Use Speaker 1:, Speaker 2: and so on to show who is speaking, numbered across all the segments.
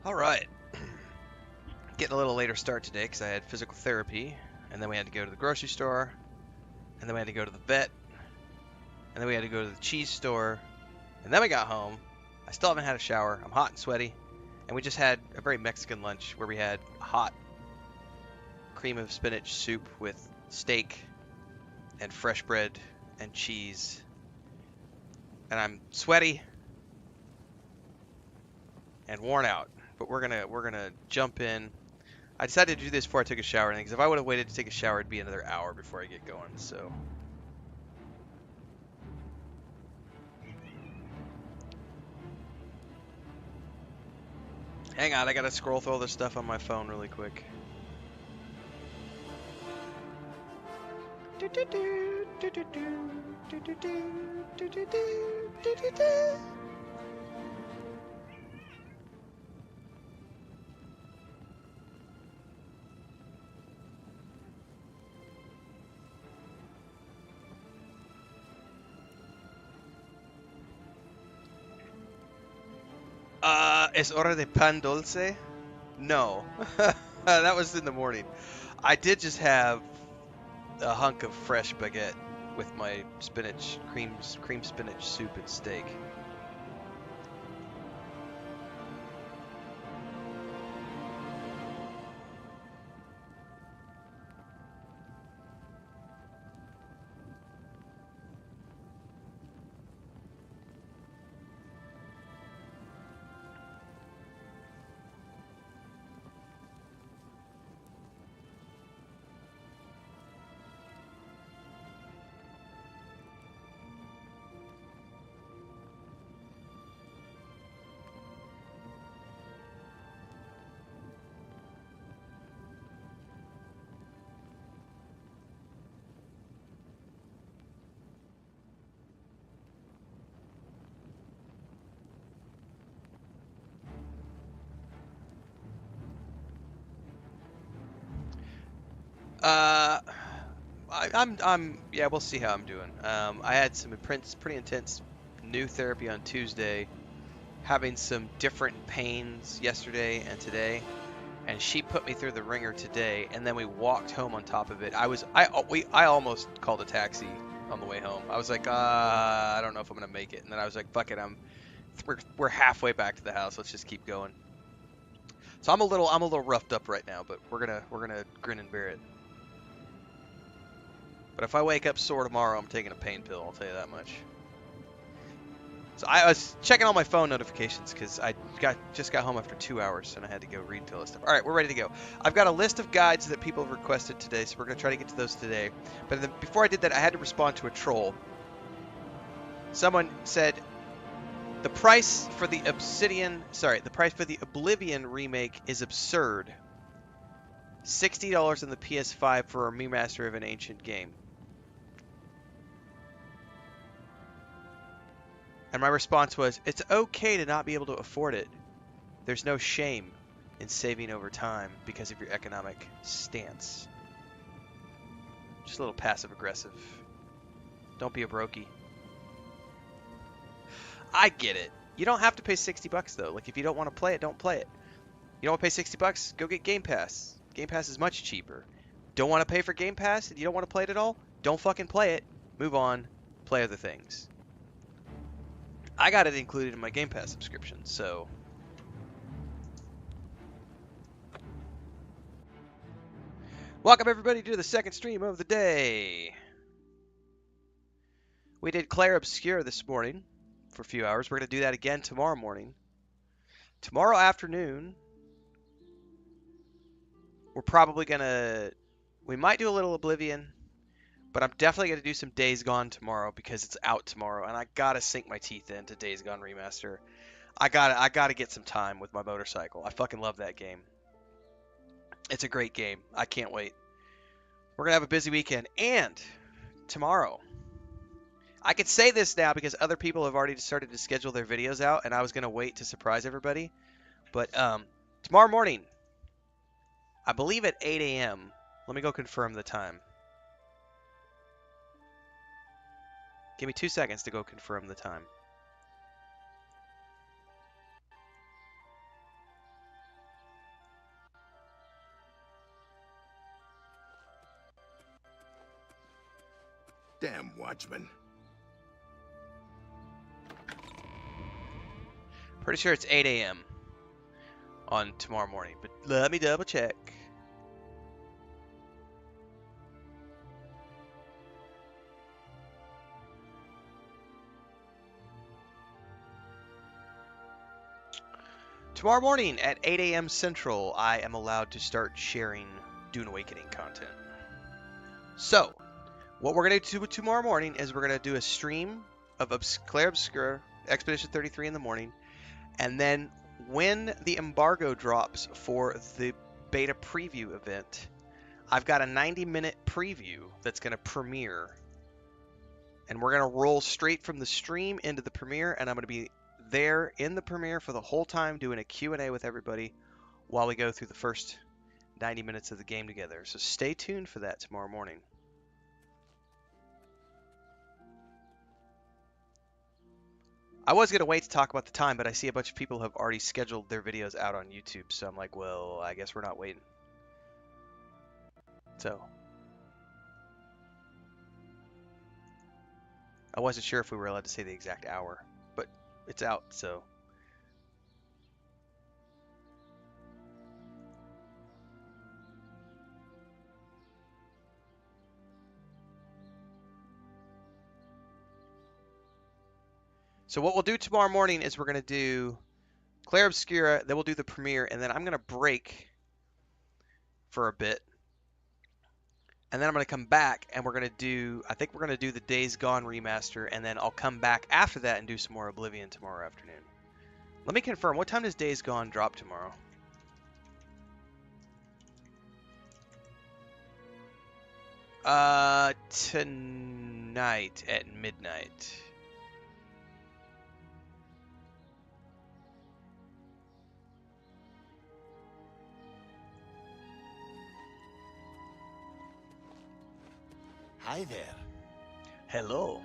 Speaker 1: All right. Getting a little later start today because I had physical therapy, and then we had to go to the grocery store, and then we had to go to the vet, and then we had to go to the cheese store, and then we got home. I still haven't had a shower. I'm hot and sweaty, and we just had a very Mexican lunch where we had hot cream of spinach soup with steak and fresh bread and cheese. And I'm sweaty and worn out, but we're gonna jump in. I decided to do this before I took a shower, because if I would have waited to take a shower, it'd be another hour before I get going. So, hang on, I gotta scroll through all this stuff on my phone really quick. Es hora de pan dulce? No. That was in the morning. I did just have a hunk of fresh baguette with my spinach, cream spinach soup and steak. Uh, yeah, we'll see how I'm doing. I had some pretty intense new therapy on Tuesday, having some different pains yesterday and today, and she put me through the ringer today, and then we walked home on top of it. I almost called a taxi on the way home. I was like, I don't know if I'm gonna make it, and then I was like, fuck it, we're halfway back to the house. Let's just keep going. So I'm a little roughed up right now, but we're gonna grin and bear it. But if I wake up sore tomorrow, I'm taking a pain pill, I'll tell you that much. So I was checking all my phone notifications because I just got home after 2 hours and I had to go read till this stuff. All right, we're ready to go. I've got a list of guides that people have requested today, so we're going to try to get to those today. But then before I did that, I had to respond to a troll. Someone said the price for the Oblivion remake is absurd. $60 on the PS5 for a remaster of an ancient game. And my response was, it's okay to not be able to afford it. There's no shame in saving over time because of your economic stance. Just a little passive aggressive. Don't be a brokey. I get it. You don't have to pay $60 though. Like if you don't want to play it, don't play it. You don't want to pay $60? Go get Game Pass. Game Pass is much cheaper. Don't want to pay for Game Pass and you don't want to play it at all? Don't fucking play it. Move on. Play other things. I got it included in my Game Pass subscription, so... Welcome everybody to the second stream of the day. We did Clair Obscure this morning for a few hours. We're going to do that again tomorrow morning. Tomorrow afternoon, we're probably going to... We might do a little Oblivion, but I'm definitely going to do some Days Gone tomorrow because it's out tomorrow, and I got to sink my teeth into Days Gone Remaster. I gotta get some time with my motorcycle. I fucking love that game. It's a great game. I can't wait. We're gonna have a busy weekend, and tomorrow. I could say this now because other people have already started to schedule their videos out, and I was gonna wait to surprise everybody. But tomorrow morning, I believe at 8 a.m. Let me go confirm the time. Give me 2 seconds to go confirm the time.
Speaker 2: Damn watchman.
Speaker 1: Pretty sure it's 8 a.m. on tomorrow morning, but let me double check. Tomorrow morning at 8 a.m. Central, I am allowed to start sharing Dune Awakening content. So, what we're going to do tomorrow morning is we're going to do a stream of Clair Obscura, Expedition 33 in the morning, and then when the embargo drops for the beta preview event, I've got a 90-minute preview that's going to premiere, and we're going to roll straight from the stream into the premiere, and I'm going to be there in the premiere for the whole time doing a Q&A with everybody while we go through the first 90 minutes of the game together. So stay tuned for that tomorrow morning. I was going to wait to talk about the time, but I see a bunch of people have already scheduled their videos out on YouTube, so I'm like, well, I guess we're not waiting. So I wasn't sure if we were allowed to say the exact hour, but it's out, so. So what we'll do tomorrow morning is we're going to do Clair Obscura, then we'll do the premiere, and then I'm going to break for a bit. And then I'm going to come back and we're going to do, I think we're going to do the Days Gone remaster, and then I'll come back after that and do some more Oblivion tomorrow afternoon. Let me confirm, what time does Days Gone drop tomorrow? Tonight at midnight.
Speaker 2: Hi there.
Speaker 1: Hello.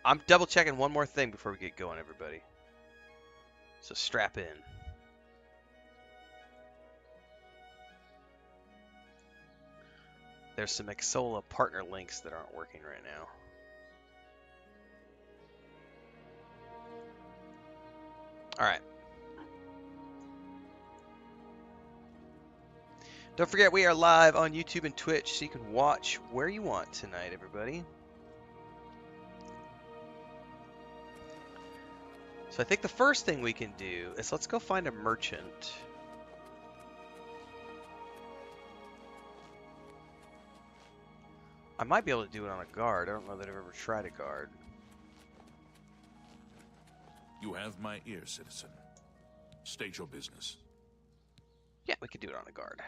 Speaker 1: I'm double checking one more thing before we get going, everybody. So strap in. There's some Xsola partner links that aren't working right now. All right. Don't forget, we are live on YouTube and Twitch, so you can watch where you want tonight, everybody. So I think the first thing we can do is let's go find a merchant. I might be able to do it on a guard. I don't know that I've ever tried a guard.
Speaker 3: You have my ear, citizen. State your business.
Speaker 1: Yeah, we could do it on a guard.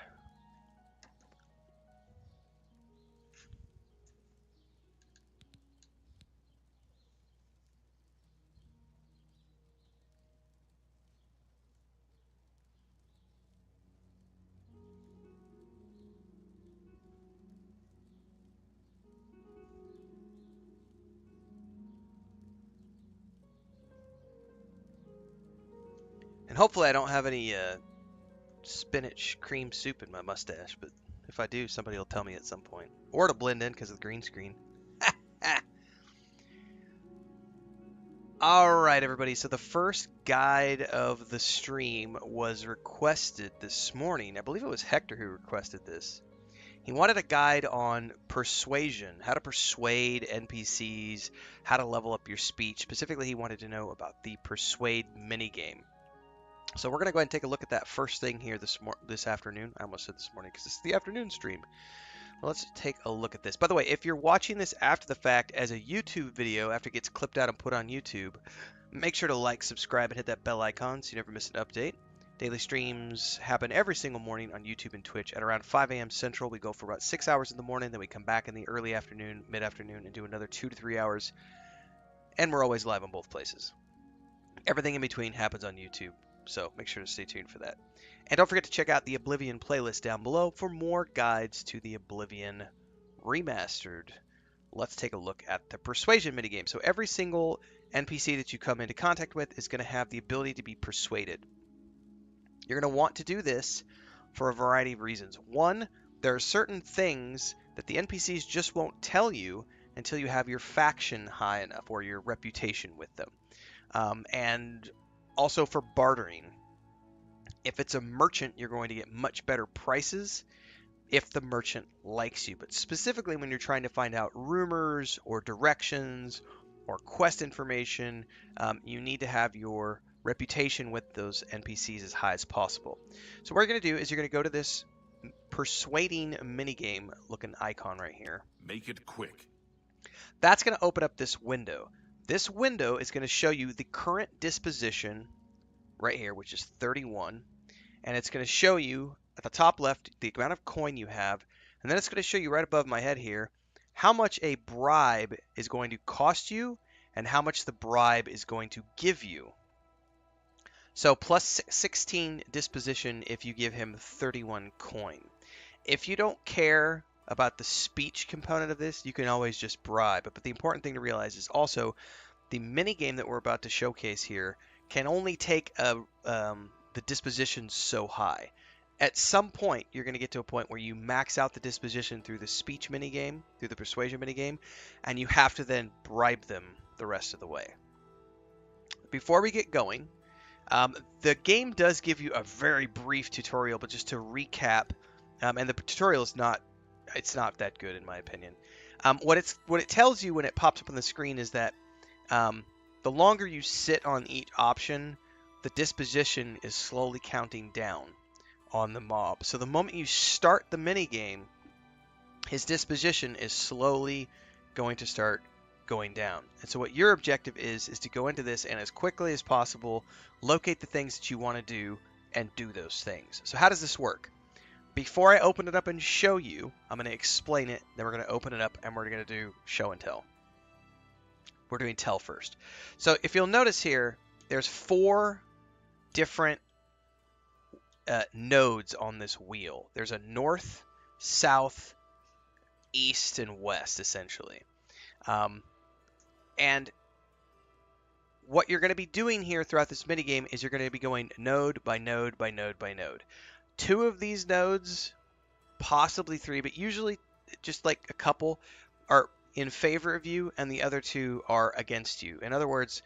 Speaker 1: And hopefully I don't have any spinach cream soup in my mustache, but if I do, somebody will tell me at some point. Or to blend in because of the green screen. Alright, everybody, so the first guide of the stream was requested this morning. I believe it was Hector who requested this. He wanted a guide on persuasion, how to persuade NPCs, how to level up your speech. Specifically, he wanted to know about the persuade minigame. So we're going to go ahead and take a look at that first thing here this afternoon. I almost said this morning because it's the afternoon stream. Let's take a look at this. By the way, if you're watching this after the fact as a YouTube video, after it gets clipped out and put on YouTube, make sure to like, subscribe, and hit that bell icon so you never miss an update. Daily streams happen every single morning on YouTube and Twitch at around 5 a.m. Central. We go for about 6 hours in the morning, then we come back in the early afternoon, mid-afternoon, and do another 2 to 3 hours. And we're always live on both places. Everything in between happens on YouTube. so make sure to stay tuned for that. And don't forget to check out the Oblivion playlist down below for more guides to the Oblivion Remastered. Let's take a look at the Persuasion minigame. So every single NPC that you come into contact with is going to have the ability to be persuaded. You're going to want to do this for a variety of reasons. One, there are certain things that the NPCs just won't tell you until you have your faction high enough or your reputation with them. And also for bartering. If it's a merchant, you're going to get much better prices if the merchant likes you. But specifically when you're trying to find out rumors or directions or quest information, you need to have your reputation with those NPCs as high as possible. So what you're going to do is you're going to go to this persuading minigame looking icon right here.
Speaker 3: Make it quick.
Speaker 1: That's going to open up this window. This window is going to show you the current disposition right here, which is 31. And it's going to show you at the top left the amount of coin you have. And then it's going to show you right above my head here how much a bribe is going to cost you and how much the bribe is going to give you. So plus 16 disposition if you give him 31 coin. If you don't care about the speech component of this, you can always just bribe. But the important thing to realize is also the mini game that we're about to showcase here can only take the disposition so high. At some point, you're going to get to a point where you max out the disposition through the speech minigame, through the persuasion minigame, and you have to then bribe them the rest of the way. Before we get going, the game does give you a very brief tutorial, but just to recap, and the tutorial is not that good in my opinion. What it tells you when it pops up on the screen is that the longer you sit on each option, the disposition is slowly counting down on the mob. So the moment you start the minigame, his disposition is slowly going to start going down. And so what your objective is to go into this and as quickly as possible locate the things that you want to do and do those things. So how does this work? Before I open it up and show you, I'm going to explain it, then we're going to open it up and we're going to do show and tell. We're doing tell first. So if you'll notice here, there's 4 different nodes on this wheel. There's a north, south, east, and west, essentially. And what you're going to be doing here throughout this minigame is you're going to be going node by node by node by node. 2 of these nodes, possibly 3, but usually just like a couple, are in favor of you and the other 2 are against you. In other words,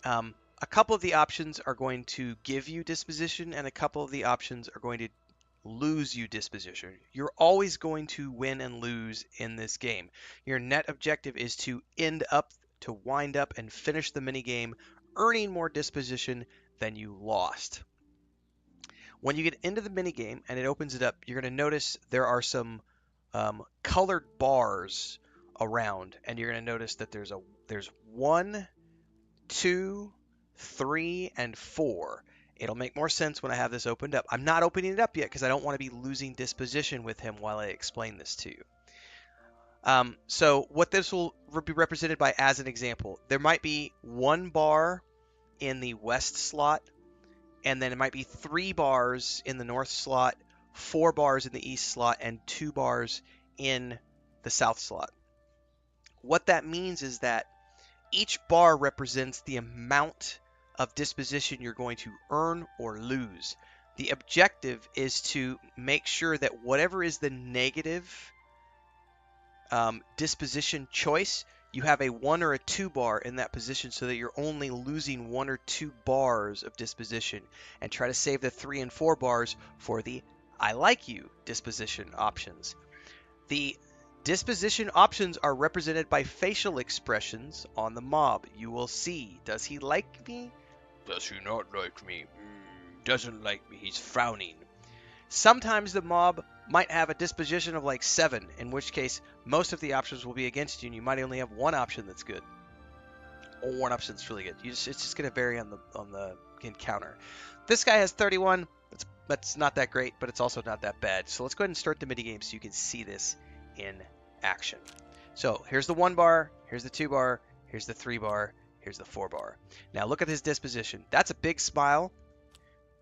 Speaker 1: a couple of the options are going to give you disposition and a couple of the options are going to lose you disposition. You're always going to win and lose in this game. Your net objective is to wind up and finish the minigame earning more disposition than you lost. When you get into the minigame and it opens it up, you're going to notice there are some colored bars around, and you're going to notice that there's 1, 2, 3, and 4. It'll make more sense when I have this opened up. I'm not opening it up yet because I don't want to be losing disposition with him while I explain this to you. So what this will be represented by as an example, there might be 1 bar in the west slot, and then it might be 3 bars in the north slot, 4 bars in the east slot, and 2 bars in the south slot. What that means is that each bar represents the amount of disposition you're going to earn or lose. The objective is to make sure that whatever is the negative disposition choice, you have a 1 or a 2 bar in that position so that you're only losing 1 or 2 bars of disposition, and try to save the 3 and 4 bars for the I like you disposition options. The disposition options are represented by facial expressions on the mob. You will see, does he like me? Does he not like me? Doesn't like me, he's frowning. Sometimes the mob might have a disposition of like 7, in which case most of the options will be against you and you might only have 1 option that's good. Or 1 option that's really good. It's just going to vary on the encounter. This guy has 31. That's not that great, but it's also not that bad. So let's go ahead and start the minigame so you can see this in action. So here's the 1 bar, here's the 2 bar, here's the 3 bar, here's the 4 bar. Now look at his disposition. That's a big smile.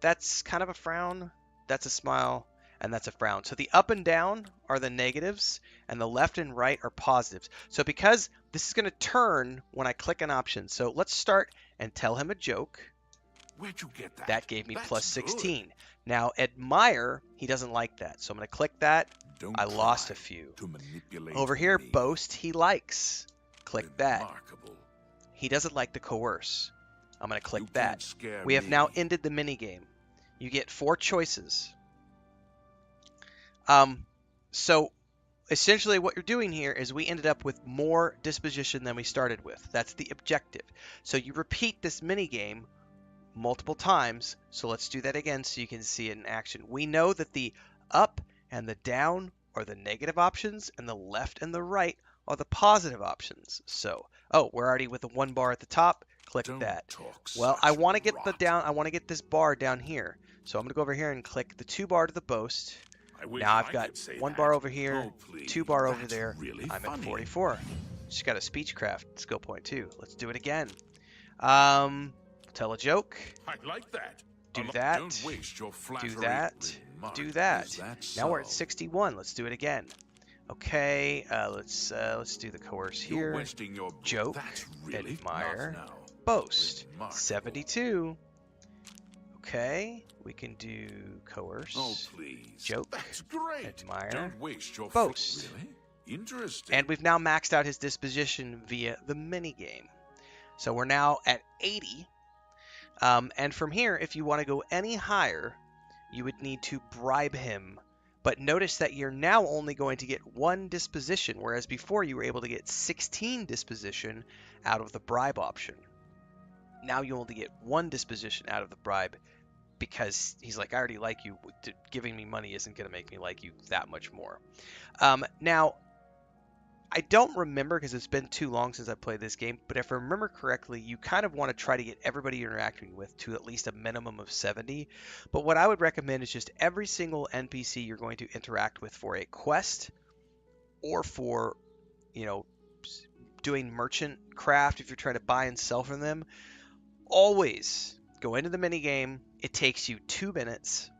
Speaker 1: that's kind of a frown, that's a smile, and that's a frown. So the up and down are the negatives, and the left and right are positives. So because this is going to turn when I click an option. So let's start and tell him a joke.
Speaker 3: Where'd you get that?
Speaker 1: That gave me
Speaker 3: That's
Speaker 1: plus
Speaker 3: good.
Speaker 1: 16. Now, admire, he doesn't like that. So I'm going to click that.
Speaker 3: Don't
Speaker 1: I lost
Speaker 3: try
Speaker 1: a few.
Speaker 3: to manipulate
Speaker 1: Over here,
Speaker 3: me.
Speaker 1: boast, he likes. Click that.
Speaker 3: Remarkable.
Speaker 1: He doesn't like the coerce. I'm going to click
Speaker 3: You
Speaker 1: that.
Speaker 3: can't scare
Speaker 1: We have now
Speaker 3: me.
Speaker 1: ended the minigame. You get 4 choices. So essentially what you're doing here is we ended up with more disposition than we started with. That's the objective. So you repeat this minigame multiple times. So let's do that again so you can see it in action. We know that the up and the down are the negative options, and the left and the right are the positive options. So, oh, we're already with the 1 bar at the top. Click
Speaker 3: Don't
Speaker 1: that.
Speaker 3: talk
Speaker 1: Well, I
Speaker 3: such
Speaker 1: want to get the
Speaker 3: rot.
Speaker 1: down. I want to get this bar down here. So I'm going to go over here and click the 2 bar to the boast.
Speaker 3: I wish
Speaker 1: Now I've
Speaker 3: I
Speaker 1: got
Speaker 3: could say
Speaker 1: 1
Speaker 3: that.
Speaker 1: bar over here,
Speaker 3: Oh, please.
Speaker 1: 2 bar over
Speaker 3: That's
Speaker 1: there.
Speaker 3: really
Speaker 1: I'm
Speaker 3: funny.
Speaker 1: at 44. Just got a speechcraft skill point too. Let's do it again. Tell a joke.
Speaker 3: I like that.
Speaker 1: Do that.
Speaker 3: Don't waste your flattery.
Speaker 1: Do that.
Speaker 3: Remark.
Speaker 1: Do that.
Speaker 3: Is that
Speaker 1: Now we're at
Speaker 3: so?
Speaker 1: 61. Let's do it again. Okay. Let's do the coerce
Speaker 3: You're
Speaker 1: here.
Speaker 3: wasting your breath.
Speaker 1: Joke.
Speaker 3: That's really
Speaker 1: Admire.
Speaker 3: enough now.
Speaker 1: Boast.
Speaker 3: Remarkable.
Speaker 1: 72. Okay. We can do coerce.
Speaker 3: Oh, please.
Speaker 1: Joke.
Speaker 3: That's great.
Speaker 1: Admire.
Speaker 3: Don't waste your
Speaker 1: Boast.
Speaker 3: Really? Interesting.
Speaker 1: And we've now maxed out his disposition via the minigame. So we're now at 80. And from here, if you want to go any higher, you would need to bribe him. But notice that you're now only going to get 1 disposition, whereas before you were able to get 16 disposition out of the bribe option. Now you only get 1 disposition out of the bribe because he's like, I already like you. Giving me money isn't going to make me like you that much more. Now, I don't remember because it's been too long since I played this game, but if I remember correctly, you kind of want to try to get everybody you're interacting with to at least a minimum of 70. But what I would recommend is just every single NPC you're going to interact with for a quest or for, doing merchant craft if you're trying to buy and sell from them, always go into the minigame. It takes you 2 minutes.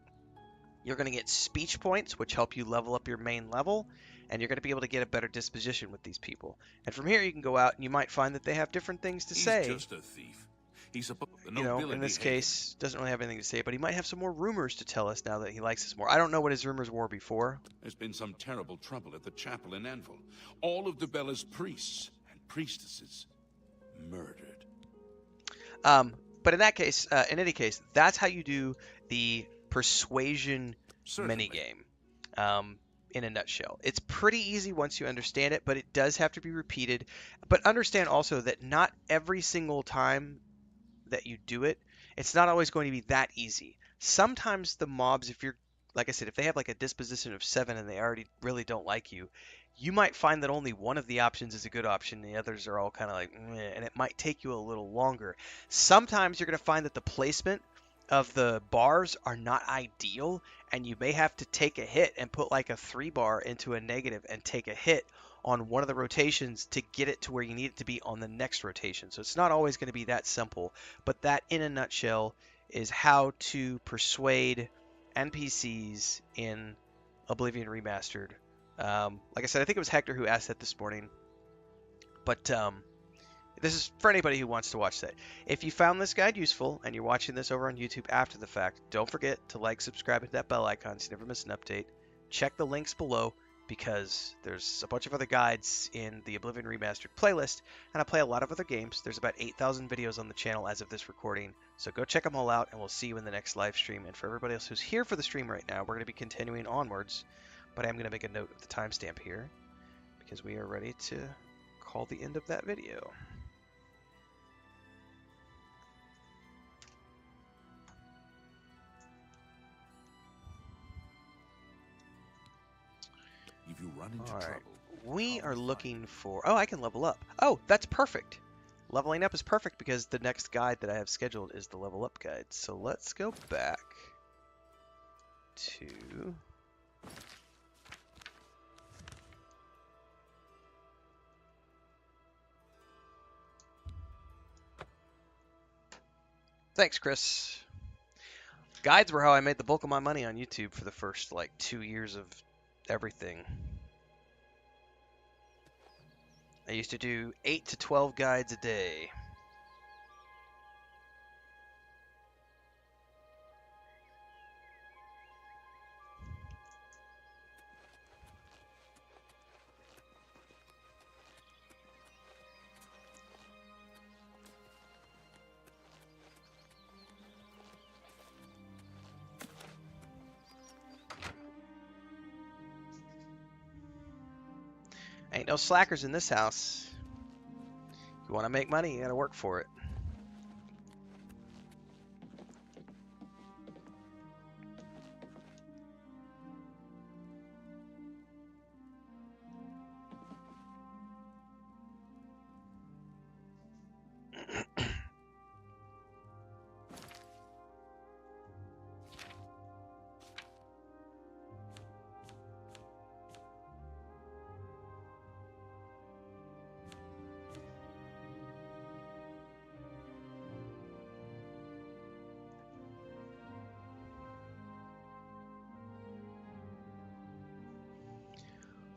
Speaker 1: You're going to get speech points, which help you level up your main level, and you're going to be able to get a better disposition with these people. And from here, you can go out and you might find that they have different things to say.
Speaker 3: He's just a thief. He's a
Speaker 1: In this case, doesn't really have anything to say, but he might have some more rumors to tell us now that he likes us more. I don't know what his rumors were before.
Speaker 3: There's been some terrible trouble at the chapel in Renfail. All of Bella's priests and priestesses murdered.
Speaker 1: But in any case, that's how you do the Persuasion
Speaker 3: Certainly.
Speaker 1: minigame. In a nutshell, it's pretty easy once you understand it, but it does have to be repeated. But understand also that not every single time that you do it, it's not always going to be that easy. Sometimes the mobs, if you're, like I said, if they have like a disposition of 7 and they already really don't like you, you might find that only one of the options is a good option, the others are all kind of like, meh, and it might take you a little longer. Sometimes you're going to find that the placement of the bars are not ideal, and you may have to take a hit and put like a 3 bar into a negative and take a hit on one of the rotations to get it to where you need it to be on the next rotation. So it's not always going to be that simple, but that in a nutshell is how to persuade NPCs in Oblivion Remastered. Like I said, I think it was Hector who asked that this morning, but this is for anybody who wants to watch that. If you found this guide useful and you're watching this over on YouTube after the fact, don't forget to like, subscribe, hit that bell icon so you never miss an update. Check the links below because there's a bunch of other guides in the Oblivion Remastered playlist, and I play a lot of other games. There's about 8,000 videos on the channel as of this recording, so go check them all out, and we'll see you in the next live stream. And for everybody else who's here for the stream right now, we're going to be continuing onwards, but I am going to make a note of the timestamp here because we are ready to call the end of that video.
Speaker 3: If you run into
Speaker 1: All right.
Speaker 3: trouble,
Speaker 1: We
Speaker 3: come
Speaker 1: are
Speaker 3: find
Speaker 1: looking
Speaker 3: me.
Speaker 1: for... Oh, I can level up. Oh, that's perfect. Leveling up is perfect because the next guide that I have scheduled is the level up guide. So let's go back to... Thanks, Chris. Guides were how I made the bulk of my money on YouTube for the first like 2 years of everything. I used to do 8 to 12 guides a day. Ain't no slackers in this house. If you want to make money, you gotta work for it.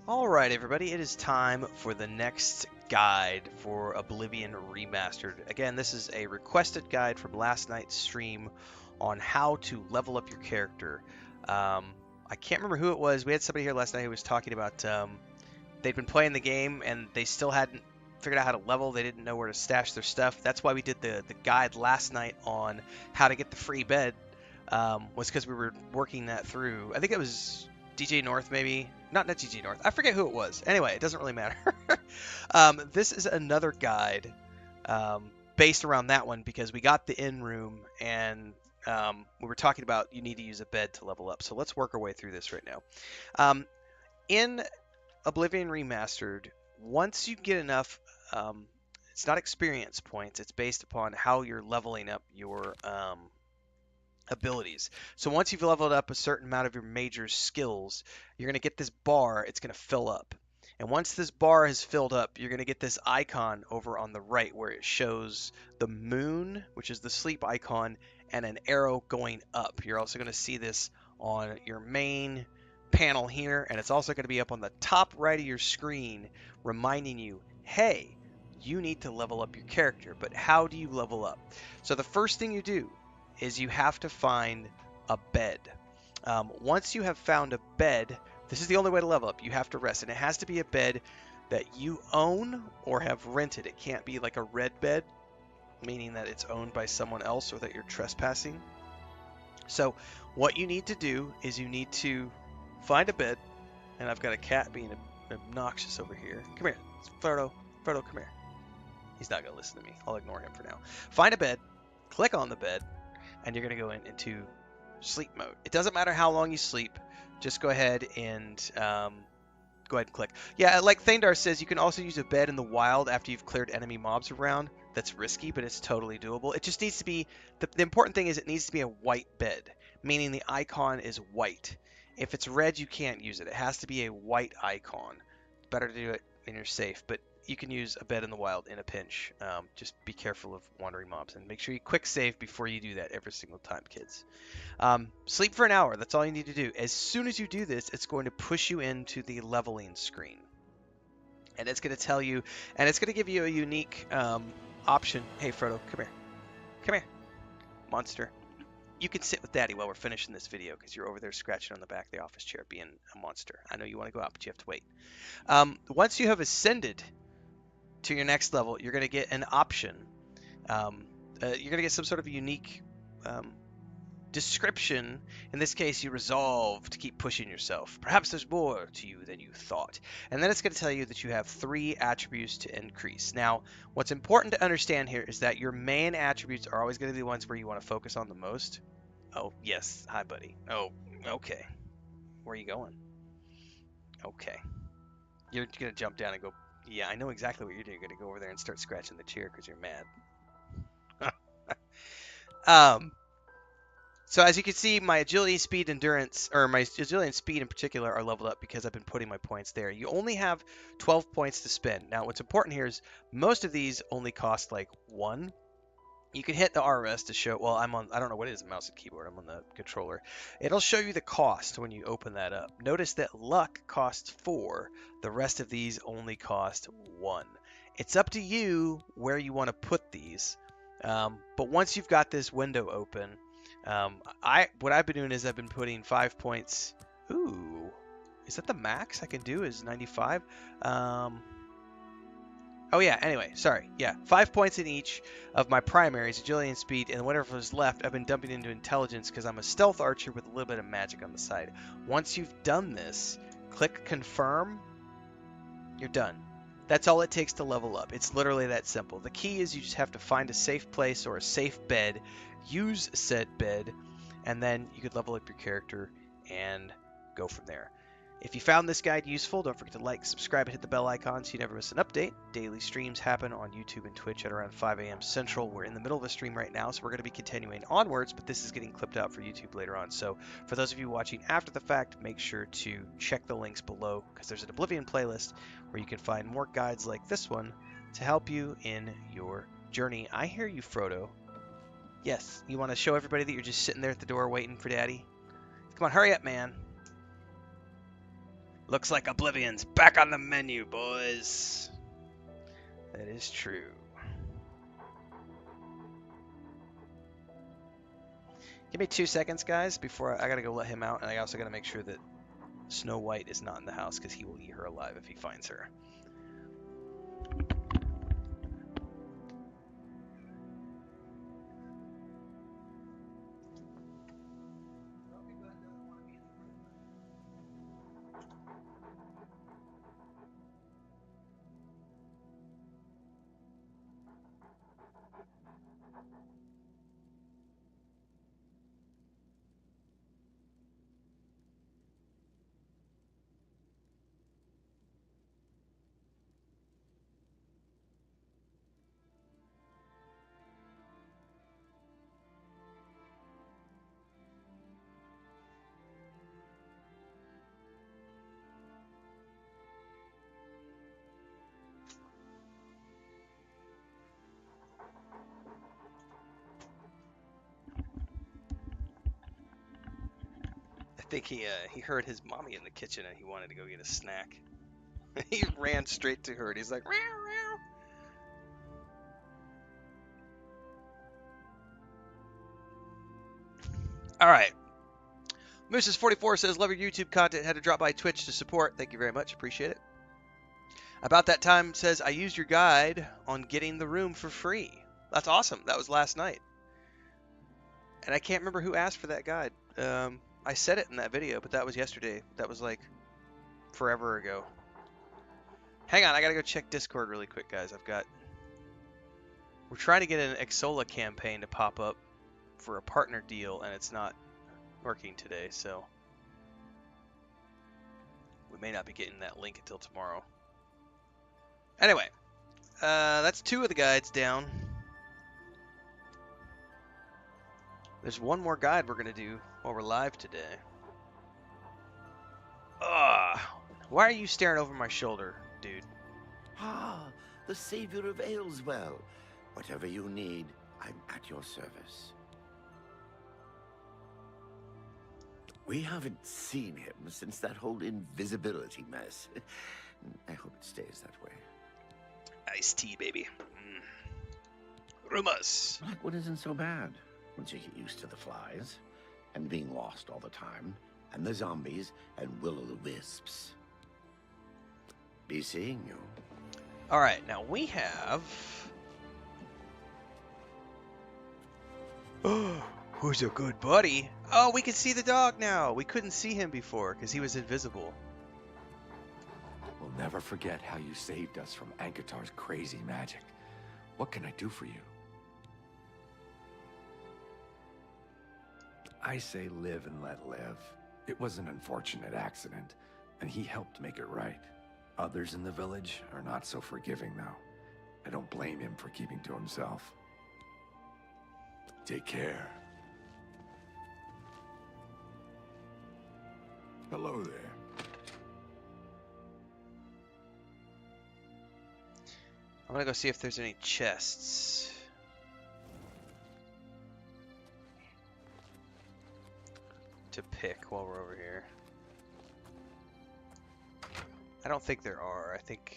Speaker 1: Alright everybody, it is time for the next guide for Oblivion Remastered. Again, this is a requested guide from last night's stream on how to level up your character. I can't remember who it was. We had somebody here last night who was talking about they'd been playing the game and they still hadn't figured out how to level. They didn't know where to stash their stuff. That's why we did the guide last night on how to get the free bed, was because we were working that through. I think it was DJ North, maybe. Not DJ North. I forget who it was. Anyway, it doesn't really matter. This is another guide based around that one because we got the in room and we were talking about you need to use a bed to level up. So let's work our way through this right now. In Oblivion Remastered, once you get enough, it's not experience points. It's based upon how you're leveling up your abilities. So once you've leveled up a certain amount of your major skills, you're going to get this bar. It's going to fill up. And once this bar has filled up, you're going to get this icon over on the right where it shows the moon, which is the sleep icon, and an arrow going up. You're also going to see this on your main panel here, and it's also going to be up on the top right of your screen reminding you, hey, you need to level up your character. But how do you level up? So the first thing you do is you have to find a bed. Once you have found a bed, this is the only way to level up. You have to rest, and it has to be a bed that you own or have rented. It can't be like a red bed, meaning that it's owned by someone else or that you're trespassing. So what you need to do is you need to find a bed, and I've got a cat being obnoxious over here. Come here, Frodo. Frodo, come here. He's not going to listen to me. I'll ignore him for now. Find a bed, click on the bed, and you're going to go into sleep mode. It doesn't matter how long you sleep. Just go ahead and click. Yeah, like Thandar says, you can also use a bed in the wild after you've cleared enemy mobs around. That's risky, but it's totally doable. It just needs to be, the important thing is it needs to be a white bed, meaning the icon is white. If it's red, you can't use it. It has to be a white icon. It's better to do it when you're safe, but you can use a bed in the wild in a pinch. Just be careful of wandering mobs and make sure you quick save before you do that every single time, kids. Sleep for an hour. That's all you need to do. As soon as you do this, it's going to push you into the leveling screen. And it's going to tell you, and it's going to give you a unique option. Hey, Frodo, come here. Come here, monster. You can sit with Daddy while we're finishing this video because you're over there scratching on the back of the office chair being a monster. I know you want to go out, but you have to wait. Once you have ascended to your next level, you're going to get an option. You're going to get some sort of unique description. In this case, you resolve to keep pushing yourself. Perhaps there's more to you than you thought. And then it's going to tell you that you have 3 attributes to increase. Now, what's important to understand here is that your main attributes are always going to be the ones where you want to focus on the most. Oh, yes. Hi, buddy. Oh, okay. Where are you going? Okay. You're going to jump down and go, yeah, I know exactly what you're doing. You're going to go over there and start scratching the chair because you're mad. So as you can see, my agility, speed, endurance, or my agility and speed in particular are leveled up because I've been putting my points there. You only have 12 points to spend. Now, what's important here is most of these only cost like 1. You can hit the RS to show, well, I don't know what it is, mouse and keyboard, I'm on the controller. It'll show you the cost when you open that up. Notice that luck costs 4, the rest of these only cost 1. It's up to you where you want to put these, but once you've got this window open, what I've been doing is I've been putting 5 points. Ooh, is that the max I can do is 95? Oh yeah, anyway, sorry. Yeah, 5 points in each of my primaries, agility and speed, and whatever was left, I've been dumping into intelligence because I'm a stealth archer with a little bit of magic on the side. Once you've done this, click confirm, you're done. That's all it takes to level up. It's literally that simple. The key is you just have to find a safe place or a safe bed, use said bed, and then you could level up your character and go from there. If you found this guide useful, don't forget to like, subscribe, and hit the bell icon so you never miss an update. Daily streams happen on YouTube and Twitch at around 5 a.m. Central. We're in the middle of a stream right now, so we're going to be continuing onwards, but this is getting clipped out for YouTube later on. So for those of you watching after the fact, make sure to check the links below because there's an Oblivion playlist where you can find more guides like this one to help you in your journey. I hear you, Frodo. Yes, you want to show everybody that you're just sitting there at the door waiting for Daddy? Come on, hurry up, man. Looks like Oblivion's back on the menu, boys. That is true. Give me 2 seconds, guys, before I gotta go let him out, and I also gotta make sure that Snow White is not in the house, because he will eat her alive if he finds her. I think he heard his mommy in the kitchen and he wanted to go get a snack. He ran straight to her and he's like, "Meow, meow." All right. Mooses44 says, love your YouTube content. Had to drop by Twitch to support. Thank you very much. Appreciate it. About that time says, I used your guide on getting the room for free. That's awesome. That was last night. And I can't remember who asked for that guide. I said it in that video, but that was yesterday. That was like forever ago. Hang on, I gotta go check Discord really quick, guys. We're trying to get an Exola campaign to pop up for a partner deal, and it's not working today, so we may not be getting that link until tomorrow. Anyway, that's 2 of the guides down. There's one more guide we're going to do while we're live today. Ugh. Why are you staring over my shoulder, dude?
Speaker 2: Ah, the savior of Ayleswell. Whatever you need, I'm at your service. We haven't seen him since that whole invisibility mess. I hope it stays that way.
Speaker 1: Iced tea, baby. Rumas.
Speaker 2: Blackwood isn't so bad once you get used to the flies, and being lost all the time, and the zombies, and will-o'-the-wisps. Be seeing you.
Speaker 1: All right, now we have... Who's a good buddy? Oh, we can see the dog now. We couldn't see him before because he was invisible.
Speaker 4: We'll never forget how you saved us from Ankatar's crazy magic. What can I do for you? I say live and let live. It was an unfortunate accident, and he helped make it right. Others in the village are not so forgiving, though. I don't blame him for keeping to himself. Take care. Hello there.
Speaker 1: I'm gonna go see if there's any chests. pick while we're over here. I don't think there are. I think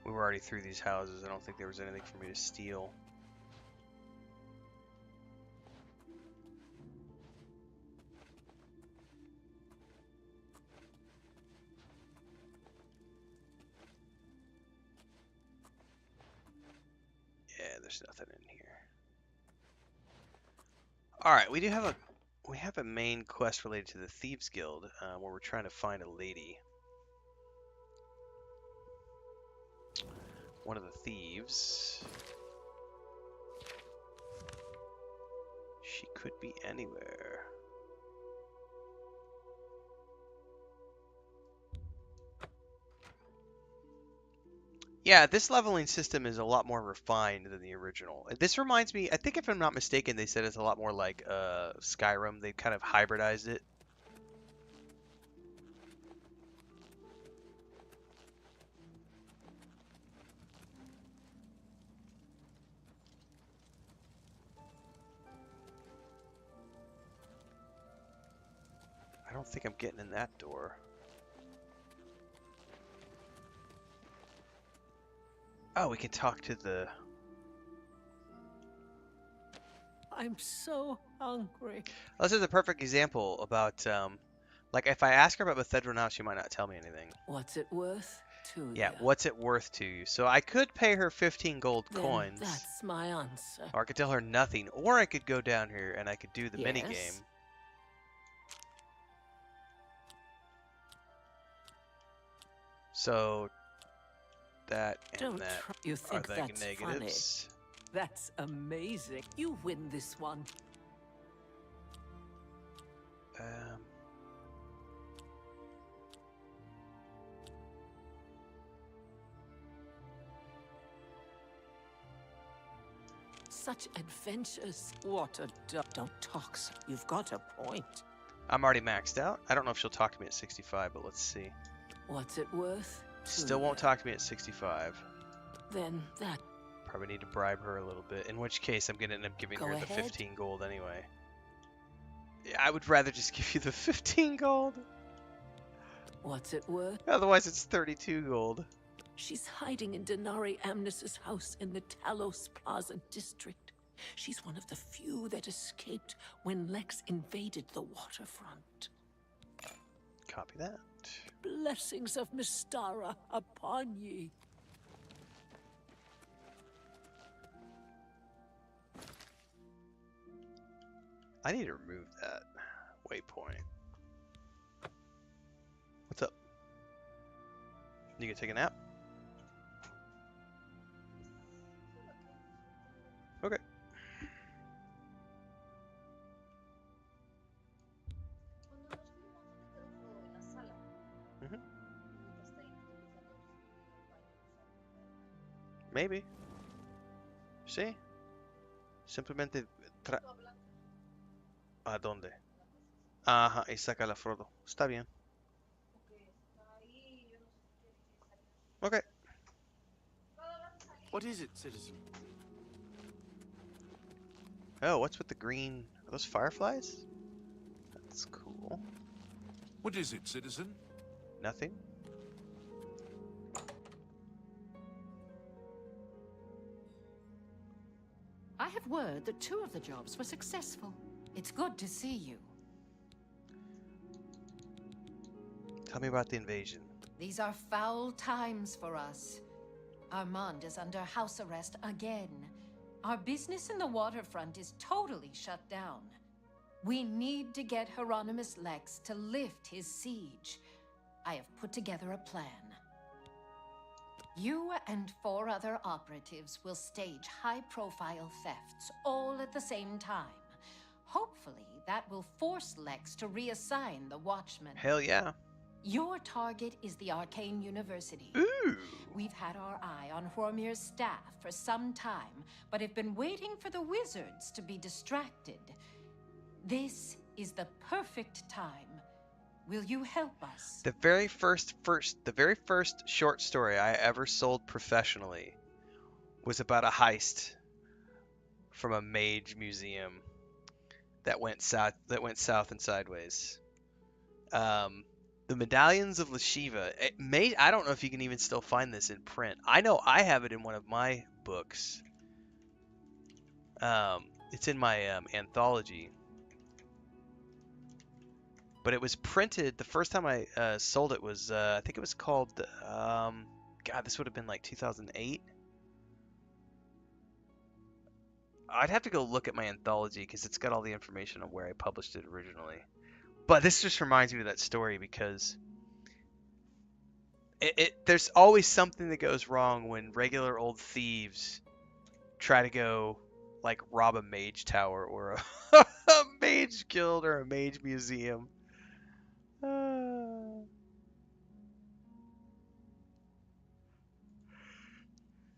Speaker 1: we were already through these houses. I don't think there was anything for me to steal. Yeah, there's nothing in here. All right, we have a main quest related to the Thieves Guild, where we're trying to find a lady. One of the thieves. She could be anywhere. Yeah, this leveling system is a lot more refined than the original. This reminds me, I think if I'm not mistaken, they said it's a lot more like Skyrim. They kind of hybridized it. I don't think I'm getting in that door. Oh, we can talk to the...
Speaker 5: I'm so hungry.
Speaker 1: This is a perfect example about, like, if I ask her about Bethesda now, she might not tell me anything.
Speaker 5: What's it worth to
Speaker 1: Yeah,
Speaker 5: you?
Speaker 1: what's it worth to you? So I could pay her 15 gold
Speaker 5: Then
Speaker 1: coins,
Speaker 5: that's my answer.
Speaker 1: or I could tell her nothing, or I could go down here and I could do the mini
Speaker 5: Yes?
Speaker 1: game. So that and
Speaker 5: Don't
Speaker 1: that
Speaker 5: try. You
Speaker 1: are
Speaker 5: think
Speaker 1: the
Speaker 5: that's
Speaker 1: negatives.
Speaker 5: funny? That's amazing. You win this one.
Speaker 1: Um,
Speaker 5: Such adventures. What a don't talk. You've got a point.
Speaker 1: I'm already maxed out. I don't know if she'll talk to me at 65, but let's see.
Speaker 5: What's it worth? To
Speaker 1: Still won't
Speaker 5: you?
Speaker 1: talk to me at 65.
Speaker 5: Then that.
Speaker 1: Probably need to bribe her a little bit, in which case I'm going to end up giving
Speaker 5: Go
Speaker 1: her the
Speaker 5: ahead.
Speaker 1: 15 gold anyway. Yeah, I would rather just give you the 15 gold.
Speaker 5: What's it worth?
Speaker 1: Otherwise it's 32 gold.
Speaker 5: She's hiding in Denari Amnes's house in the Talos Plaza district. She's one of the few that escaped when Lex invaded the waterfront.
Speaker 1: Copy that.
Speaker 5: Blessings of Mystara upon ye.
Speaker 1: I need to remove that waypoint. What's up? You gonna take a nap? Okay. Mhm. Maybe. Sí. Simplemente ¿A dónde? Ajá, y saca la Frodo. Está bien. Okay.
Speaker 2: What is it, citizen?
Speaker 1: Oh, what's with the green? Are those fireflies? That's cool.
Speaker 3: What is it, citizen?
Speaker 1: Nothing.
Speaker 6: I have word that 2 of the jobs were successful. It's good to see you.
Speaker 1: Tell me about the invasion.
Speaker 6: These are foul times for us. Armand is under house arrest again. Our business in the waterfront is totally shut down. We need to get Hieronymus Lex to lift his siege. I have put together a plan. You and 4 other operatives will stage high-profile thefts all at the same time. Hopefully, that will force Lex to reassign the Watchmen.
Speaker 1: Hell yeah.
Speaker 6: Your target is the Arcane University.
Speaker 1: Ooh.
Speaker 6: We've had our eye on Hormir's staff for some time, but have been waiting for the wizards to be distracted. This is the perfect time. Will you help us?
Speaker 1: The very first short story I ever sold professionally was about a heist from a mage museum that went south and sideways. The Medallions of Lashiva. I don't know if you can even still find this in print. I know I have it in one of my books. It's in my anthology. But it was printed, the first time I sold it was, I think it was called, God, this would have been like 2008. I'd have to go look at my anthology because it's got all the information on where I published it originally. But this just reminds me of that story because there's always something that goes wrong when regular old thieves try to go like rob a mage tower or a, a mage guild or a mage museum.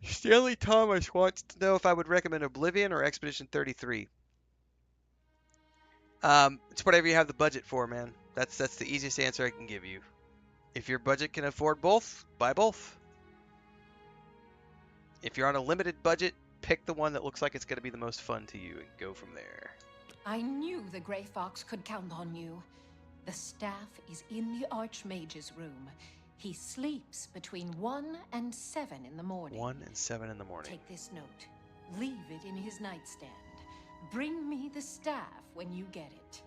Speaker 1: Stanley Thomas wants to know if I would recommend Oblivion or Expedition 33. It's whatever you have the budget for, man. That's the easiest answer I can give you. If your budget can afford both, buy both. If you're on a limited budget, pick the one that looks like it's going to be the most fun to you and go from there.
Speaker 6: I knew the Grey Fox could count on you. The staff is in the Archmage's room. He sleeps between 1 and 7 in the morning.
Speaker 1: 1 and 7 in the morning.
Speaker 6: Take this note. Leave it in his nightstand. Bring me the staff when you get it.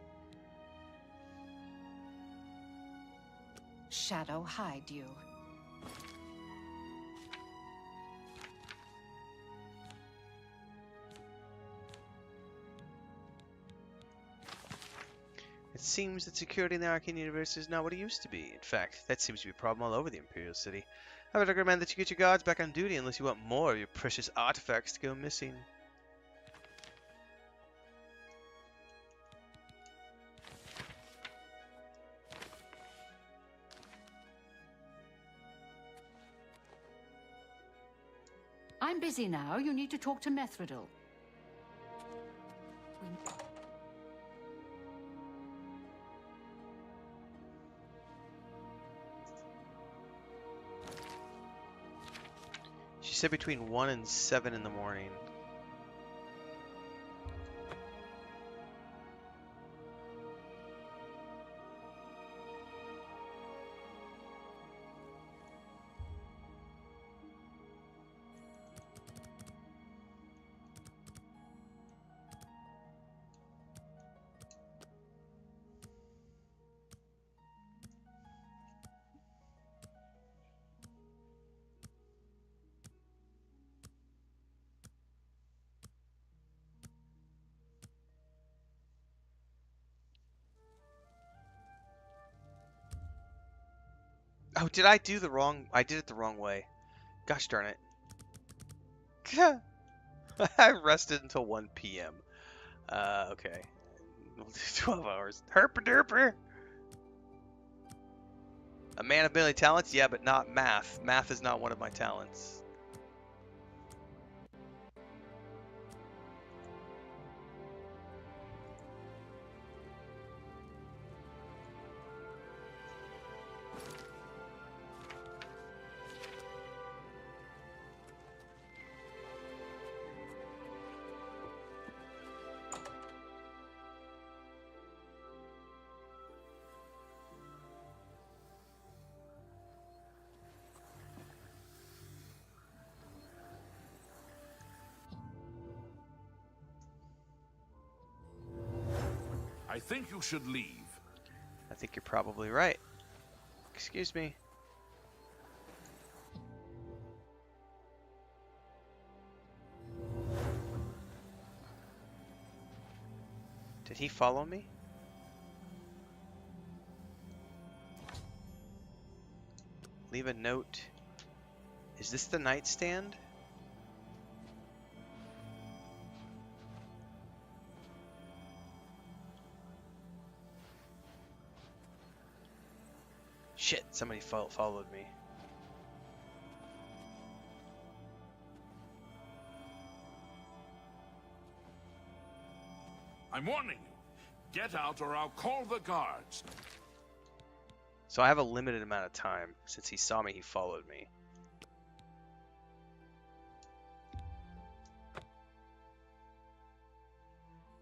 Speaker 6: Shadow hide you.
Speaker 1: It seems that security in the Arcane Universe is not what it used to be. In fact, that seems to be a problem all over the Imperial City. I would recommend that you get your guards back on duty unless you want more of your precious artifacts to go missing.
Speaker 7: I'm busy now. You need to talk to Methridel.
Speaker 1: She said between 1 and 7 in the morning. Oh, did I do the wrong? I did it the wrong way. Gosh darn it. I rested until 1 p.m. Okay. We'll do 12 hours. Herpaderper! A man of many talents? Yeah, but not math. Math is not one of my talents.
Speaker 3: I think you should leave.
Speaker 1: I think you're probably right. Excuse me. Did he follow me? Leave a note. Is this the nightstand? Shit, somebody followed me.
Speaker 3: I'm warning you. Get out or I'll call the guards.
Speaker 1: So I have a limited amount of time. Since he saw me, he followed me.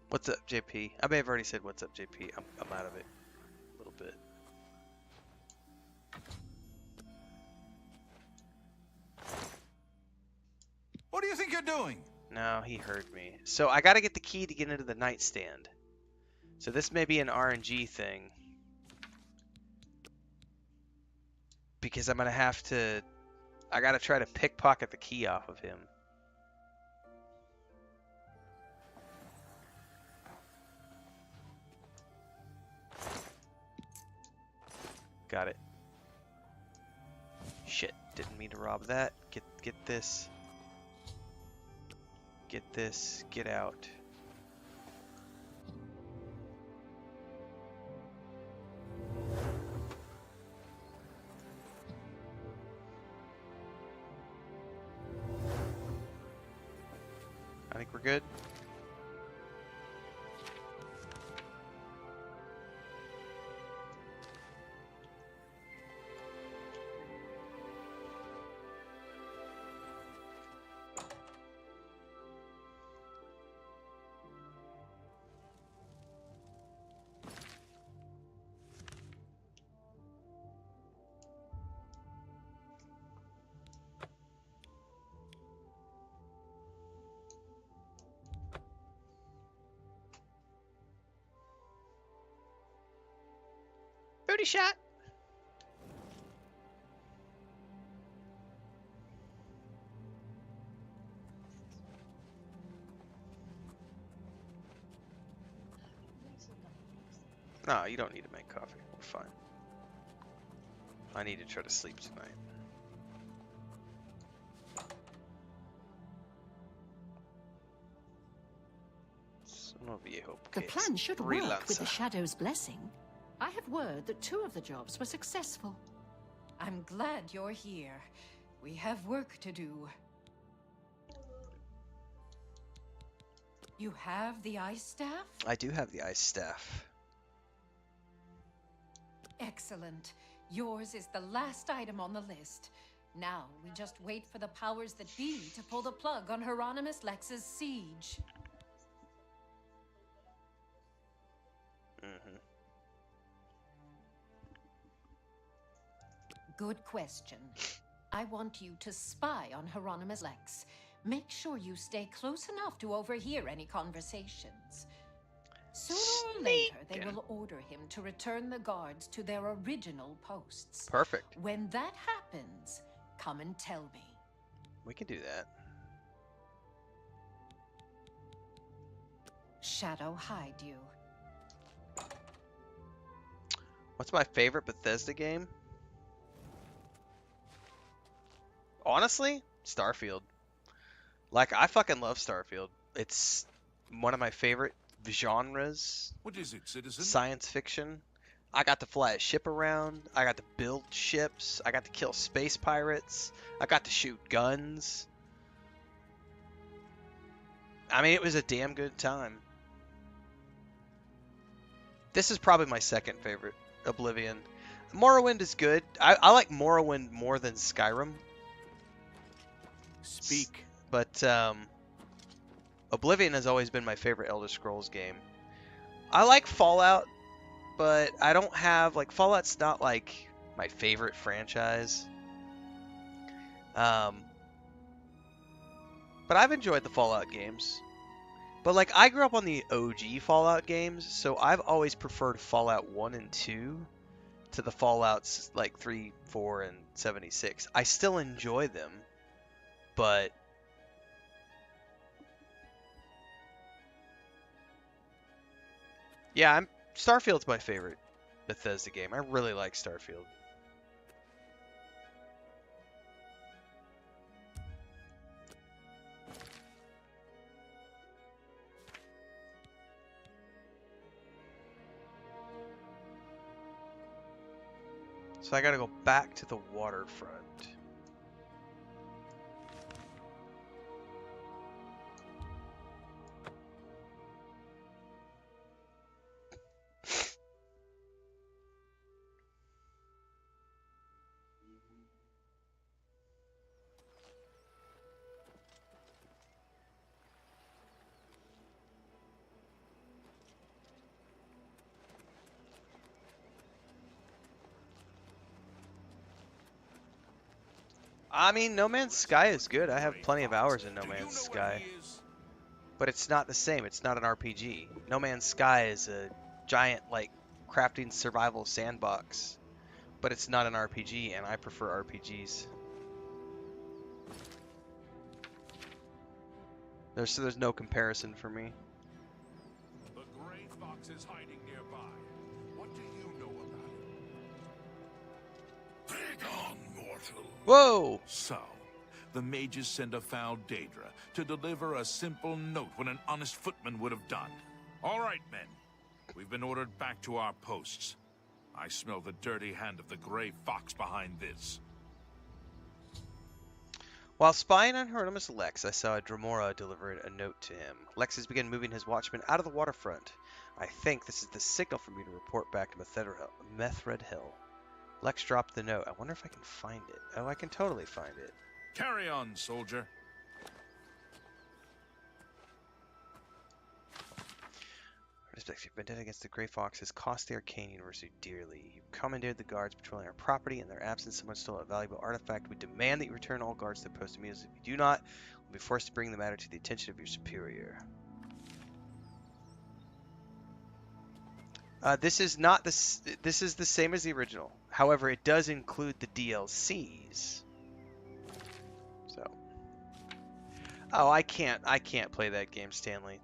Speaker 1: What's up, JP? I may have already said what's up, JP. I'm out of it a little bit.
Speaker 3: think you're doing?
Speaker 1: No, he heard me. So I gotta get the key to get into the nightstand. So this may be an RNG thing. Because I'm gonna have to... I gotta try to pickpocket the key off of him. Got it. Shit, didn't mean to rob that. Get this. Get this. Get out. I think we're good. Booty shot. No, you don't need to make coffee. We're fine. I need to try to sleep tonight.
Speaker 7: The plan should work with the Shadow's blessing. I have word that 2 of the jobs were successful.
Speaker 6: I'm glad you're here. We have work to do. You have the ice staff?
Speaker 1: I do have the ice staff.
Speaker 6: Excellent. Yours is the last item on the list. Now, we just wait for the powers that be to pull the plug on Hieronymus Lex's siege. Good question. I want you to spy on Hieronymus Lex. Make sure you stay close enough to overhear any conversations. Sooner or later, they will order him to return the guards to their original posts.
Speaker 1: Perfect.
Speaker 6: When that happens, come and tell me.
Speaker 1: We can do that.
Speaker 6: Shadow hide you.
Speaker 1: What's my favorite Bethesda game? Honestly, Starfield. Like, I fucking love Starfield. It's one of my favorite genres.
Speaker 3: What is it, citizen?
Speaker 1: Science fiction. I got to fly a ship around. I got to build ships. I got to kill space pirates. I got to shoot guns. I mean, it was a damn good time. This is probably my second favorite, Oblivion. Morrowind is good. I like Morrowind more than Skyrim.
Speaker 3: Speak.
Speaker 1: But Oblivion has always been my favorite Elder Scrolls game. I like Fallout, but I don't have, like, Fallout's not like my favorite franchise. But I've enjoyed the Fallout games. But, like, I grew up on the OG Fallout games, so I've always preferred Fallout 1 and 2 to the Fallouts, like, 3, 4, and 76. I still enjoy them, but... yeah, Starfield's my favorite Bethesda game. I really like Starfield. So I gotta go back to the waterfront. I mean, No Man's Sky is good. I have plenty of hours in No
Speaker 3: Do you
Speaker 1: Man's
Speaker 3: know where
Speaker 1: Sky.
Speaker 3: he is?
Speaker 1: But it's not the same. It's not an RPG. No Man's Sky is a giant, like, crafting survival sandbox. But it's not an RPG, and I prefer RPGs. There's no comparison for me.
Speaker 3: The Gray Fox is hiding nearby. What do you know about it? Begone, mortal.
Speaker 1: Whoa!
Speaker 3: So, the mages send a foul Daedra to deliver a simple note when an honest footman would have done. All right, men. We've been ordered back to our posts. I smell the dirty hand of the Gray Fox behind this.
Speaker 1: While spying on Hieronymus Lex, I saw Dremora deliver a note to him. Lex has begun moving his watchmen out of the waterfront. I think this is the signal for me to report back to Methred Hill. Lex dropped the note. I wonder if I can find it. Oh, I can totally find it.
Speaker 3: Carry on, soldier.
Speaker 1: Respective vendetta against the Grey Fox has cost the Arcane University dearly. You commandeered the guards patrolling our property. In their absence, someone stole a valuable artifact. We demand that you return all guards to their post immediately. If you do not, we'll be forced to bring the matter to the attention of your superior. This is not this. This is the same as the original. However, it does include the DLCs. So, oh, I can't play that game, Stanley.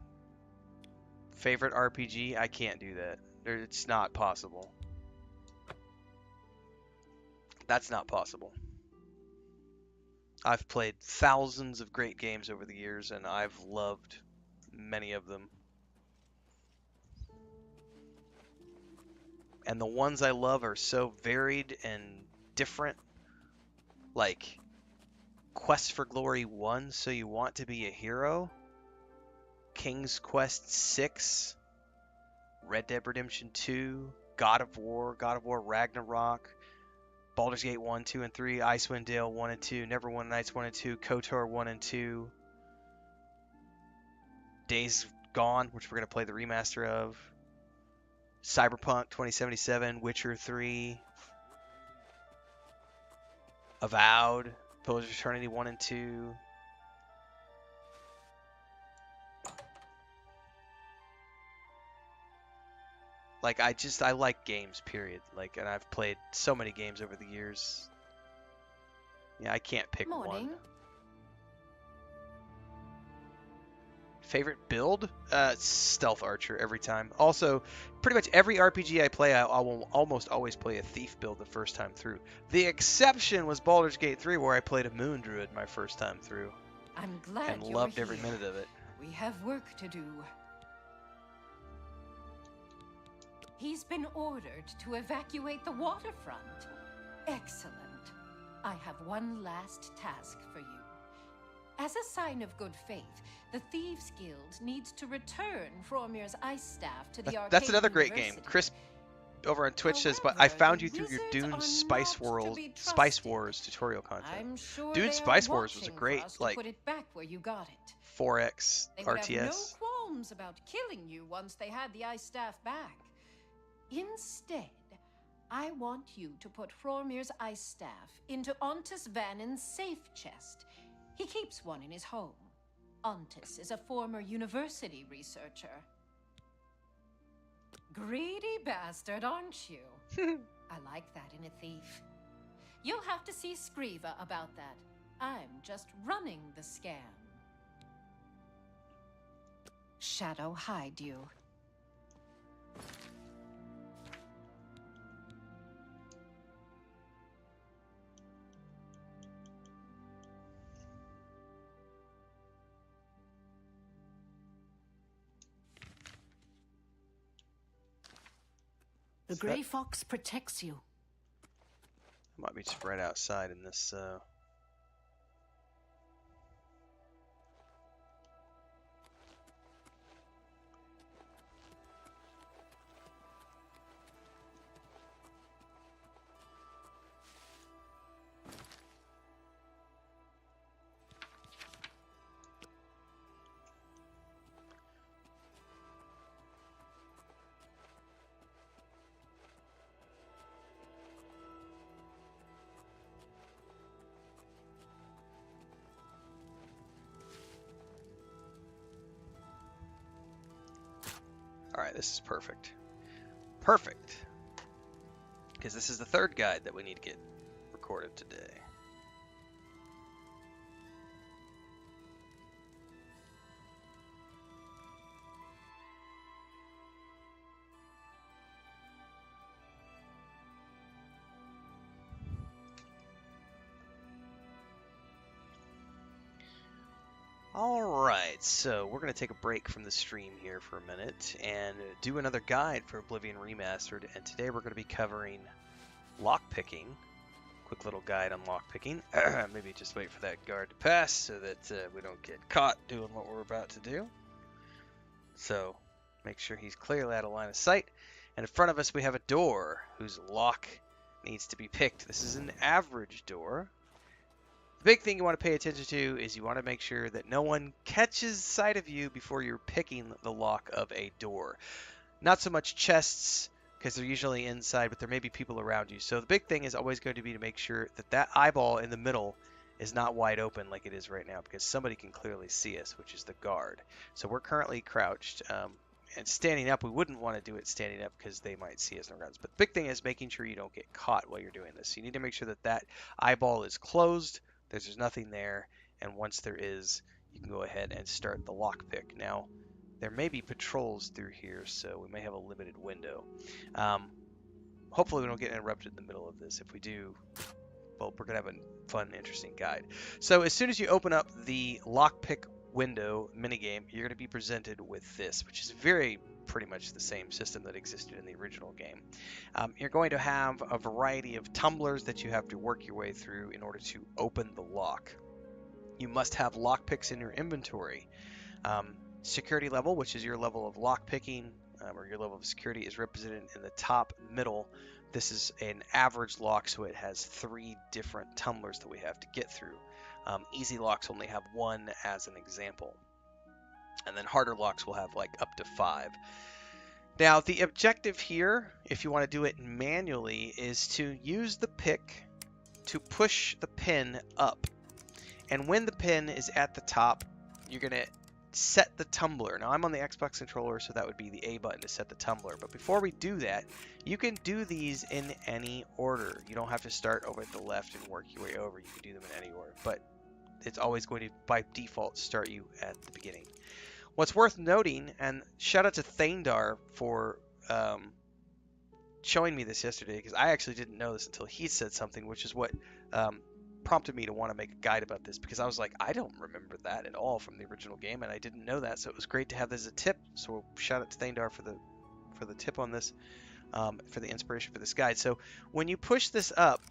Speaker 1: Favorite RPG? I can't do that. It's not possible. That's not possible. I've played thousands of great games over the years, and I've loved many of them. And the ones I love are so varied and different. Like Quest for Glory 1, So You Want to Be a Hero, King's Quest 6, Red Dead Redemption 2, God of War Ragnarok, Baldur's Gate 1, 2, and 3, Icewind Dale 1 and 2, Neverwinter Nights 1 and 2, KOTOR 1 and 2, Days Gone, which we're going to play the remaster of, Cyberpunk 2077, Witcher 3, Avowed, Pillars of Eternity 1 and 2. Like, I like games, period. Like, and I've played so many games over the years. Yeah, I can't pick one. Favorite build? Stealth Archer every time. Also, pretty much every RPG I play, I will almost always play a Thief build the first time through. The exception was Baldur's Gate 3, where I played a Moon Druid my first time through.
Speaker 6: I'm glad
Speaker 1: and
Speaker 6: you're
Speaker 1: loved every
Speaker 6: here.
Speaker 1: minute of it.
Speaker 6: We have work to do. He's been ordered to evacuate the waterfront. Excellent. I have one last task for you. As a sign of good faith, the Thieves Guild needs to return Fromir's ice staff to the Arcane
Speaker 1: That's another great game.
Speaker 6: University.
Speaker 1: Chris over on Twitch says, but I found you through your Dune Spice Wars tutorial content.
Speaker 6: I'm sure
Speaker 1: Dune
Speaker 6: they are
Speaker 1: Spice Wars was a
Speaker 6: watching
Speaker 1: great,
Speaker 6: for us to
Speaker 1: like,
Speaker 6: put it back where you got it.
Speaker 1: 4X
Speaker 6: They would
Speaker 1: RTS.
Speaker 6: have no qualms about killing you once they had the ice staff back. Instead, I want you to put Fromir's ice staff into Ontus Vannin's safe chest. He keeps one in his home. Ontus is a former university researcher. Greedy bastard, aren't you? I like that in a thief. You'll have to see Skriva about that. I'm just running the scam. Shadow, hide you.
Speaker 7: The Grey Fox protects you.
Speaker 1: Might be spread outside in this. Alright, this is perfect. Perfect! Because this is the third guide that we need to get recorded today. Alright, so we're going to take a break from the stream here for a minute and do another guide for Oblivion Remastered, and today we're going to be covering lockpicking. Quick little guide on lockpicking. Maybe just wait for that guard to pass so that we don't get caught doing what we're about to do. So, make sure he's clearly out of line of sight. And in front of us we have a door whose lock needs to be picked. This is an average door. The big thing you want to pay attention to is you want to make sure that no one catches sight of you before you're picking the lock of a door. Not so much chests, because they're usually inside, but there may be people around you. So the big thing is always going to be to make sure that that eyeball in the middle is not wide open like it is right now, because somebody can clearly see us, which is the guard. So we're currently crouched, and standing up, we wouldn't want to do it standing up because they might see us in the grounds. But the big thing is making sure you don't get caught while you're doing this. So you need to make sure that that eyeball is closed, there's nothing there, and once there is, you can go ahead and start the lockpick. Now, there may be patrols through here, so we may have a limited window. Hopefully we don't get interrupted in the middle of this. If we do, well, we're going to have a fun, interesting guide. So as soon as you open up the lockpick window minigame, you're going to be presented with this, which is pretty much the same system that existed in the original game. You're going to have a variety of tumblers that you have to work your way through in order to open the lock. You must have lockpicks in your inventory. Security level, which is your level of lockpicking, or your level of security, is represented in the top middle. This is an average lock, so it has 3 different tumblers that we have to get through. Easy locks only have 1 as an example. And then harder locks will have like up to 5. Now the objective here, if you want to do it manually, is to use the pick to push the pin up. And when the pin is at the top, you're going to set the tumbler. Now I'm on the Xbox controller, so that would be the A button to set the tumbler. But before we do that, you can do these in any order. You don't have to start over at the left and work your way over. You can do them in any order. But it's always going to, by default, start you at the beginning. What's worth noting, and shout out to Thaindar for showing me this yesterday, because I actually didn't know this until he said something, which is what prompted me to want to make a guide about this, because I was like, I don't remember that at all from the original game, and I didn't know that, so it was great to have this as a tip. So shout out to Thaindar for the tip on this, for the inspiration for this guide. So when you push this up,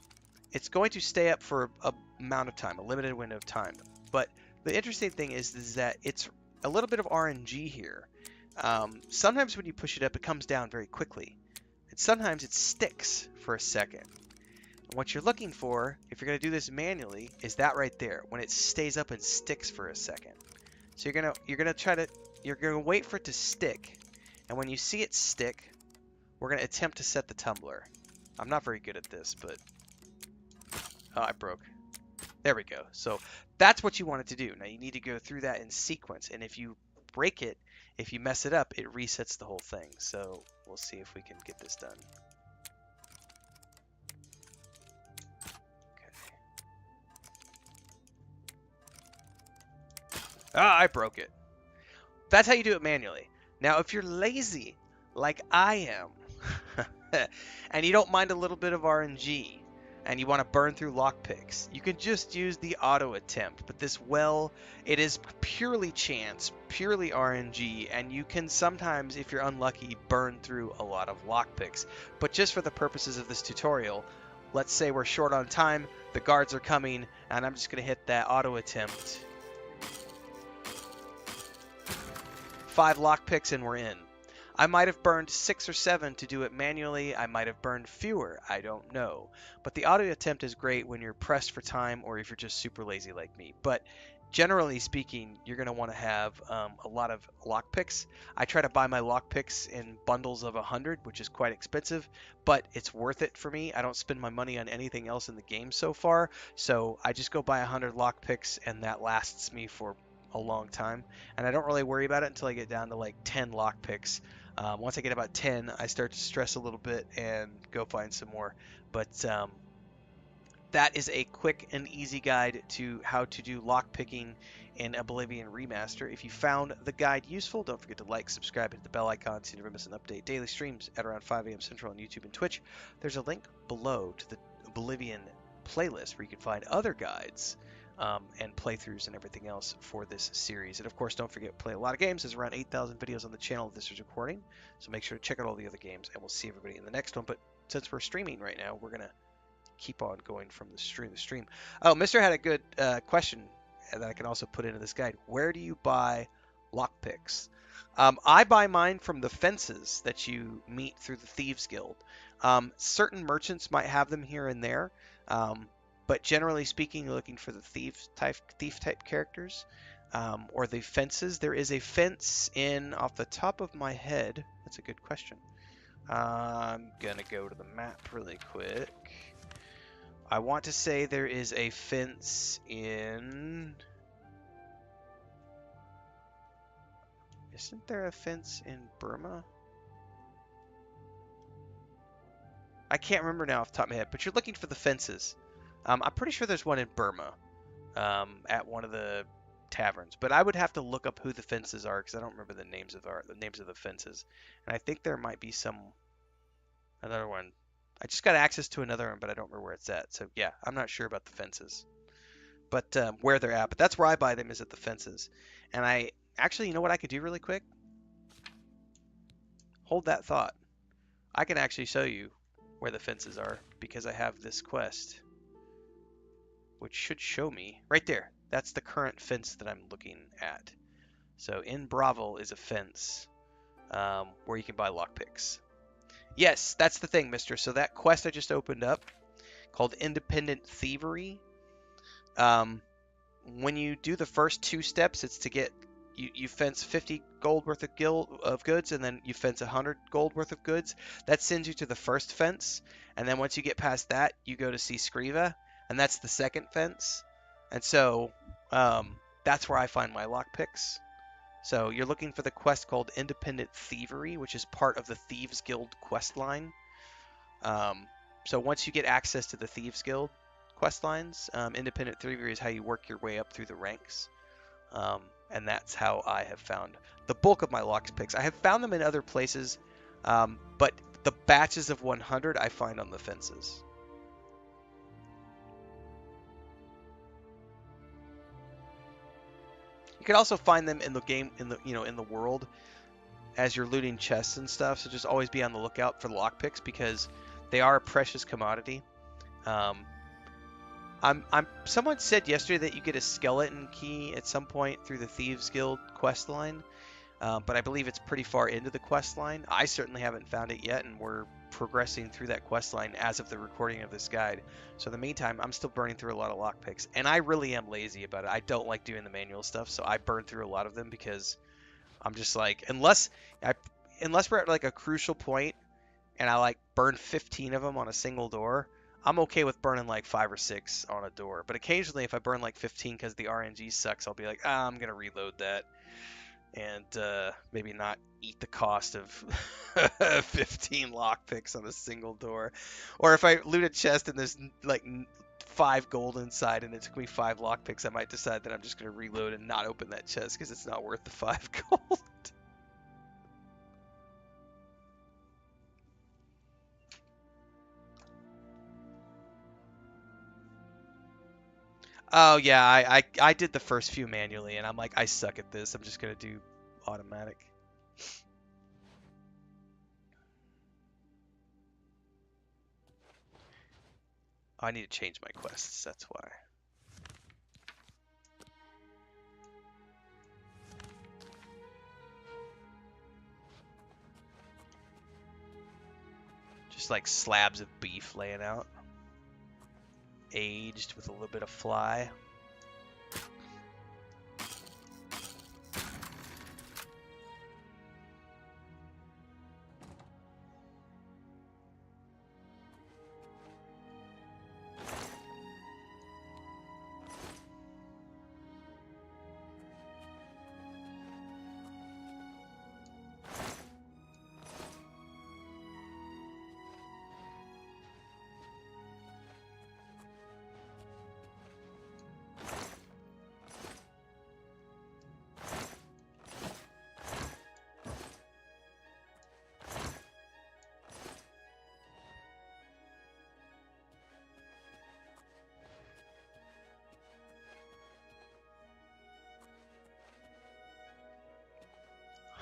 Speaker 1: it's going to stay up for a amount of time, a limited window of time. But the interesting thing is that it's a little bit of RNG here. Sometimes when you push it up, it comes down very quickly. And sometimes it sticks for a second. And what you're looking for, if you're going to do this manually, is that right there, when it stays up and sticks for a second. So you're gonna wait for it to stick, and when you see it stick, we're gonna attempt to set the tumbler. I'm not very good at this, but oh, I broke. There we go. So that's what you want it to do. Now you need to go through that in sequence, and if you break it, if you mess it up, it resets the whole thing. So we'll see if we can get this done. Ah, I broke it. That's how you do it manually. Now, if you're lazy, like I am, and you don't mind a little bit of RNG, and you want to burn through lockpicks, you can just use the auto attempt. But this, well, it is purely chance, purely RNG, and you can sometimes, if you're unlucky, burn through a lot of lockpicks. But just for the purposes of this tutorial, let's say we're short on time, the guards are coming, and I'm just going to hit that auto attempt. 5 lockpicks and we're in. I might have burned 6 or 7 to do it manually. I might have burned fewer. I don't know. But the auto attempt is great when you're pressed for time or if you're just super lazy like me. But generally speaking, you're going to want to have a lot of lockpicks. I try to buy my lockpicks in bundles of 100, which is quite expensive, but it's worth it for me. I don't spend my money on anything else in the game so far, so I just go buy 100 lockpicks, and that lasts me for a long time, and I don't really worry about it until I get down to like 10 lockpicks. Once I get about 10, I start to stress a little bit and go find some more. But that is a quick and easy guide to how to do lockpicking in Oblivion Remaster. If you found the guide useful, don't forget to like, subscribe, hit the bell icon so you never miss an update. Daily streams at around 5 a.m. Central on YouTube and Twitch. There's a link below to the Oblivion playlist where you can find other guides and playthroughs and everything else for this series. And of course, don't forget to play a lot of games. There's around 8,000 videos on the channel this is recording, so make sure to check out all the other games, and we'll see everybody in the next one. But since we're streaming right now, we're gonna keep on going from the stream. Oh, Mister had a good question that I can also put into this guide. Where do you buy lockpicks? I buy mine from the fences that you meet through the Thieves Guild. Certain merchants might have them here and there, but generally speaking, you're looking for the thief type characters, or the fences. There is a fence in, off the top of my head. That's a good question. I'm gonna go to the map really quick. I want to say there is a fence in... Isn't there a fence in Burma? I can't remember now off the top of my head, but you're looking for the fences. I'm pretty sure there's one in Burma at one of the taverns, but I would have to look up who the fences are because I don't remember the names of the fences. And I think there might be another one. I just got access to another one, but I don't remember where it's at. So yeah, I'm not sure about the fences, but where they're at. But that's where I buy them, is at the fences. And I actually, you know what I could do really quick? Hold that thought. I can actually show you where the fences are because I have this quest, which should show me right there. That's the current fence that I'm looking at. So in Bravo is a fence where you can buy lockpicks. Yes, that's the thing, mister. So that quest I just opened up, called Independent Thievery, when you do the first 2 steps, it's to get, you fence 50 gold worth of goods, and then you fence 100 gold worth of goods. That sends you to the first fence, and then once you get past that, you go to see Scriva, and that's the second fence. And so that's where I find my lockpicks. So you're looking for the quest called Independent Thievery, which is part of the Thieves Guild quest line. So once you get access to the Thieves Guild quest lines, Independent Thievery is how you work your way up through the ranks. And that's how I have found the bulk of my lockpicks. I have found them in other places, but the batches of 100 I find on the fences. You can also find them in the game, in the world, as you're looting chests and stuff. So just always be on the lookout for lockpicks because they are a precious commodity. Someone said yesterday that you get a skeleton key at some point through the Thieves Guild quest line, but I believe it's pretty far into the quest line. I certainly haven't found it yet, and we're progressing through that quest line as of the recording of this guide. So in the meantime, I'm still burning through a lot of lockpicks, and I really am lazy about it. I don't like doing the manual stuff, so I burn through a lot of them because I'm just like, unless we're at like a crucial point and I like burn 15 of them on a single door, I'm okay with burning like 5 or 6 on a door. But occasionally, if I burn like 15 because the RNG sucks, I'll be like, I'm gonna reload that and maybe not eat the cost of 15 lockpicks on a single door. Or if I loot a chest and there's like 5 gold inside and it took me 5 lockpicks, I might decide that I'm just gonna reload and not open that chest because it's not worth the 5 gold. Oh yeah, I did the first few manually, and I'm like, I suck at this. I'm just gonna do automatic. I need to change my quests. That's why. Just like slabs of beef laying out, aged with a little bit of fly.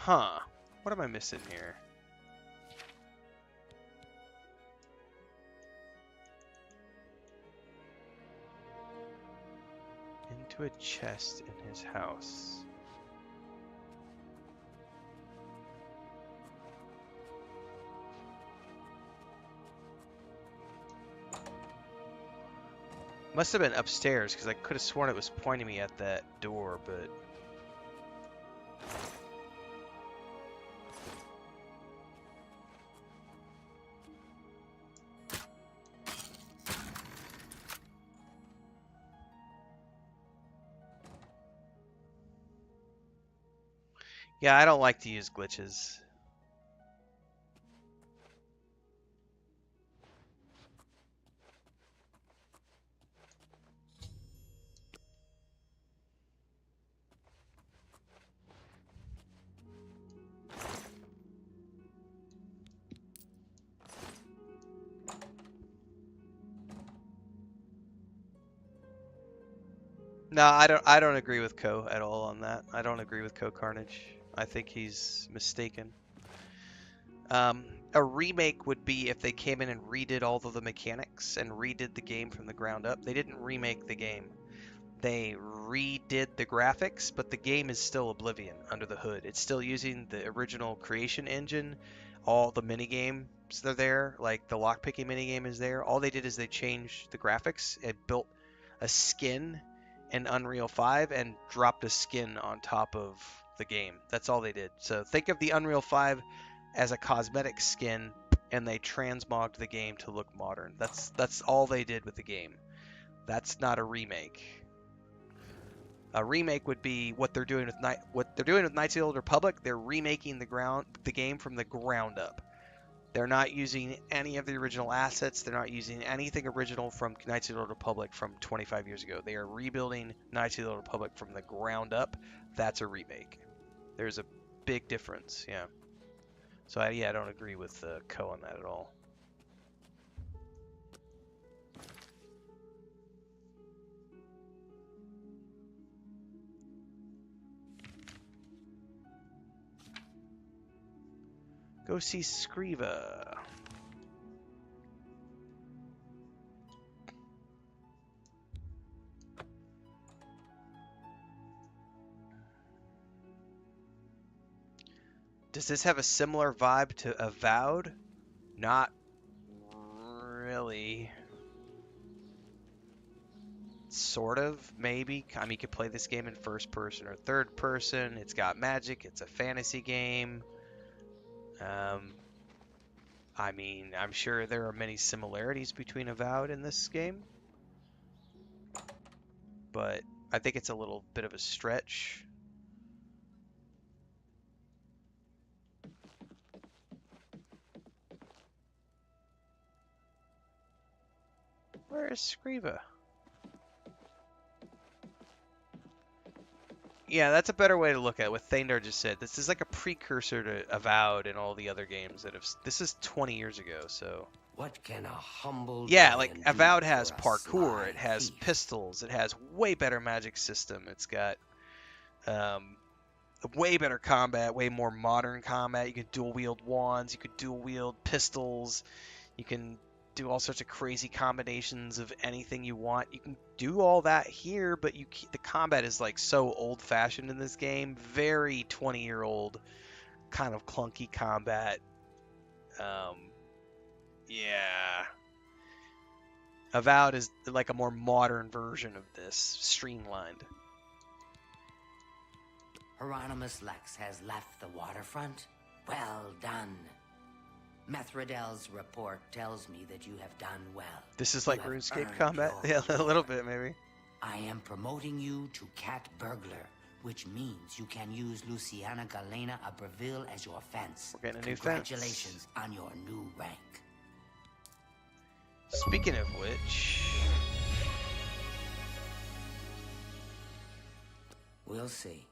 Speaker 1: Huh. What am I missing here? Into a chest in his house. Must have been upstairs because I could have sworn it was pointing me at that door, but... Yeah, I don't like to use glitches. No, I don't agree with Ko at all on that. I don't agree with Ko Carnage. I think he's mistaken. A remake would be if they came in and redid all of the mechanics and redid the game from the ground up. They didn't remake the game. They redid the graphics, but the game is still Oblivion under the hood. It's still using the original creation engine. All the minigames are there, like the lockpicking minigame is there. All they did is they changed the graphics. It built a skin in Unreal 5 and dropped a skin on top of the game. That's all they did. So think of the Unreal 5 as a cosmetic skin, and they transmogged the game to look modern. That's all they did with the game. That's not a remake. A remake would be what they're doing with Knights of the Old Republic. They're remaking the game from the ground up. They're not using any of the original assets. They're not using anything original from Knights of the Old Republic from 25 years ago. They are rebuilding Knights of the Old Republic from the ground up. That's a remake. There's a big difference, yeah. So I don't agree with Ko on that at all. Go see Skriva. Does this have a similar vibe to Avowed? Not really. Sort of, maybe. I mean, you could play this game in first person or third person. It's got magic. It's a fantasy game. I mean, I'm sure there are many similarities between Avowed and this game. But I think it's a little bit of a stretch. Where is Skriva? Yeah, that's a better way to look at it. What Thaindar just said. This is like a precursor to Avowed and all the other games that have. This is 20 years ago, so.
Speaker 8: What can a humble
Speaker 1: yeah, like
Speaker 8: man
Speaker 1: Avowed
Speaker 8: do
Speaker 1: has
Speaker 8: for a
Speaker 1: parkour.
Speaker 8: sly
Speaker 1: It has
Speaker 8: thief?
Speaker 1: pistols. It has way better magic system. It's got way better combat, way more modern combat. You can dual wield wands. You could dual wield pistols. You can do all sorts of crazy combinations of anything you want. You can do all that here, but the combat is like so old-fashioned in this game. Very 20-year-old kind of clunky combat. Yeah. Avowed is like a more modern version of this, streamlined.
Speaker 8: Hieronymus Lex has left the waterfront? Well done. Methradel's report tells me that you have done well.
Speaker 1: This is
Speaker 8: You
Speaker 1: like
Speaker 8: have
Speaker 1: RuneScape
Speaker 8: earned
Speaker 1: combat?
Speaker 8: your
Speaker 1: Yeah, a little
Speaker 8: reward.
Speaker 1: bit maybe.
Speaker 8: I am promoting you to Cat Burglar, which means you can use Luciana Galena Abreville as your fence.
Speaker 1: We're getting a new fence.
Speaker 8: Congratulations on your new rank.
Speaker 1: Speaking of which...
Speaker 8: We'll see.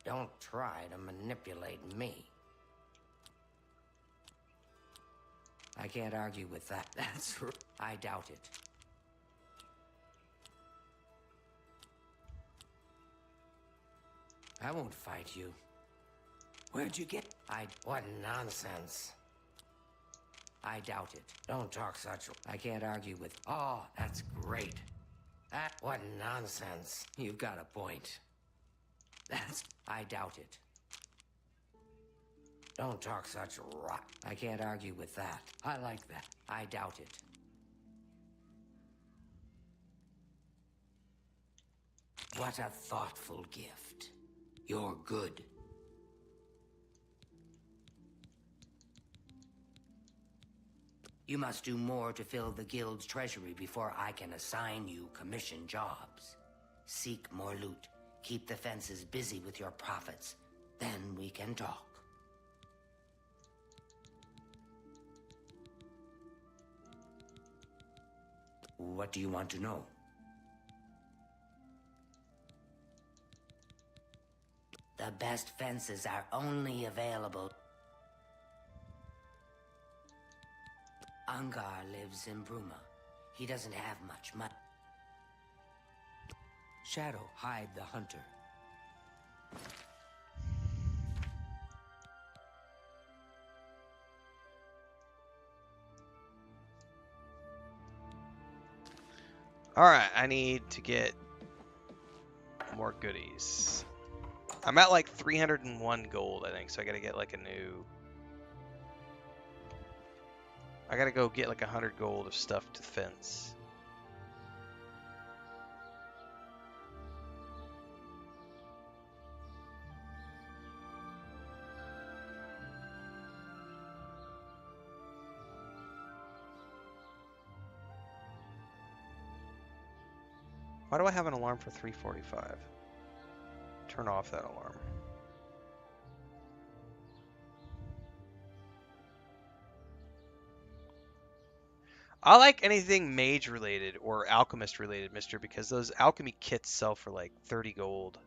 Speaker 8: Don't try to manipulate me. I can't argue with that. That's I doubt it. I won't fight you. Where'd you get... What nonsense. I doubt it. Don't talk such... I can't argue with... Oh, that's great. What nonsense. You've got a point. That's... I doubt it. Don't talk such rot. I can't argue with that. I like that. I doubt it. What a thoughtful gift. You're good. You must do more to fill the guild's treasury before I can assign you commission jobs. Seek more loot. Keep the fences busy with your profits. Then we can talk. What do you want to know? The best fences are only available. Angar lives in Bruma. He doesn't have much money. Shadow, hide the hunter.
Speaker 1: Alright, I need to get more goodies. I'm at like 301 gold, I think, so I gotta get like a new... I gotta go get like 100 gold of stuff to fence. Why do I have an alarm for 3:45? Turn off that alarm. I like anything mage related or alchemist related, mister, because those alchemy kits sell for like 30 gold.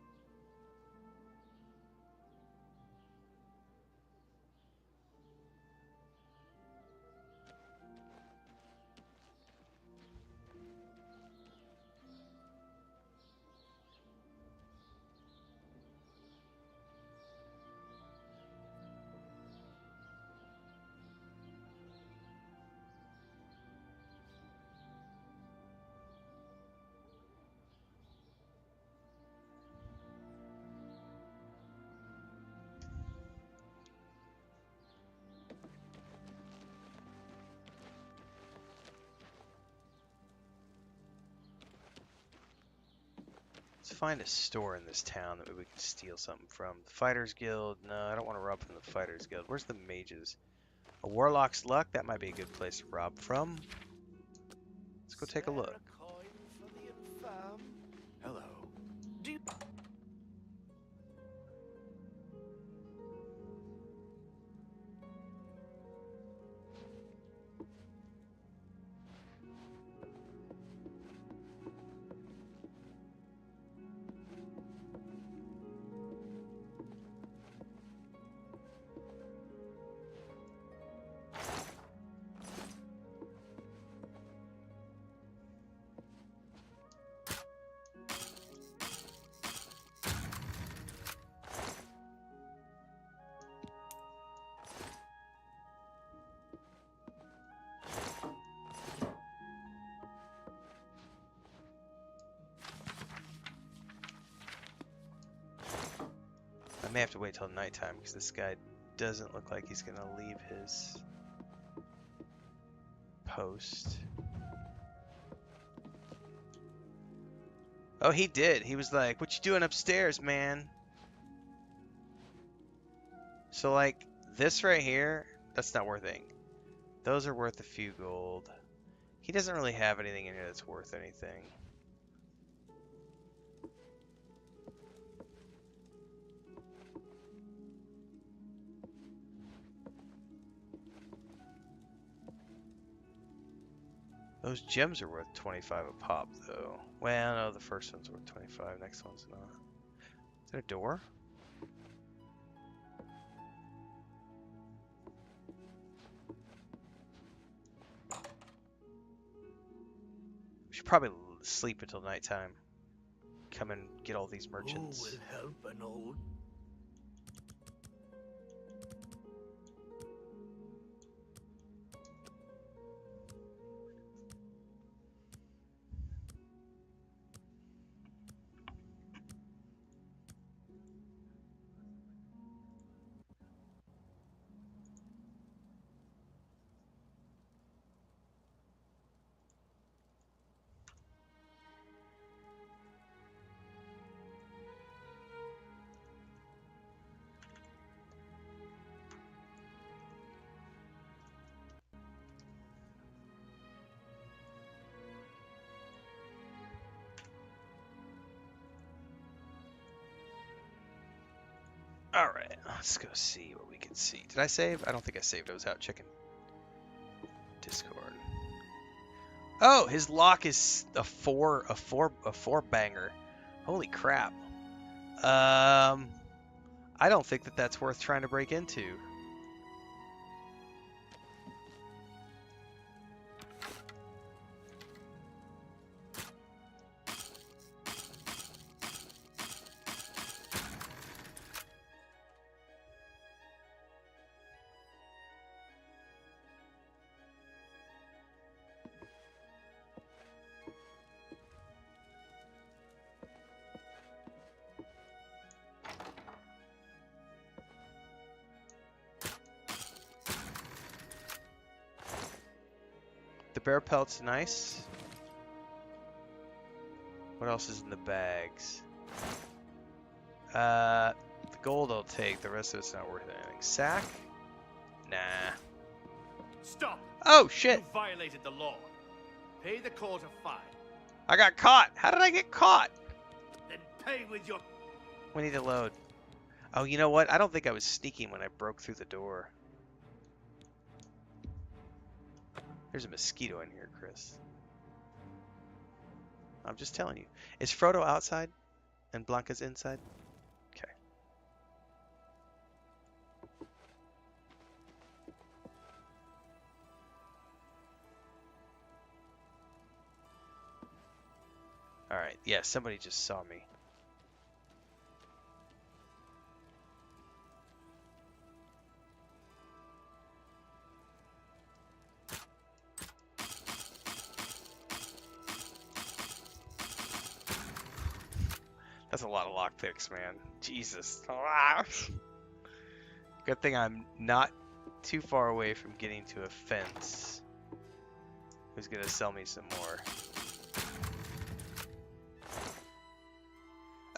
Speaker 1: Let's find a store in this town that we can steal something from. The Fighters Guild. No, I don't want to rob from the Fighters Guild. Where's the mages? A Warlock's Luck. That might be a good place to rob from. Let's go take a look.
Speaker 2: Hello.
Speaker 1: I may have to wait till nighttime because this guy doesn't look like he's gonna leave his post. Oh, he did. He was like, "What you doing upstairs, man?" So like this right here, that's not worth anything. Those are worth a few gold. He doesn't really have anything in here that's worth anything. Those gems are worth 25 a pop, though. Well, no, the first one's worth 25. Next one's not. Is there a door? We should probably sleep until nighttime. come and get all these merchants.
Speaker 9: Who will help an old...
Speaker 1: Alright, let's go see what we can see. Did I save? I don't think I saved. I was out checking Discord. Oh, his lock is a four banger. Holy crap. I don't think that that's worth trying to break into. The bear pelt's nice. What else is in the bags? The gold I'll take. The rest of it's not worth anything. Sack? Nah.
Speaker 9: Stop!
Speaker 1: Oh, shit!
Speaker 9: You violated the law. Pay the court a fine.
Speaker 1: I got caught! How did I get caught?
Speaker 9: Then pay with your...
Speaker 1: We need to load. Oh, you know what? I don't think I was sneaking when I broke through the door. There's a mosquito in here, Chris. I'm just telling you. Is Frodo outside? And Blanca's inside? Okay. Alright, yeah, somebody just saw me. That's a lot of lockpicks, man. Jesus. Good thing I'm not too far away from getting to a fence. Who's gonna sell me some more?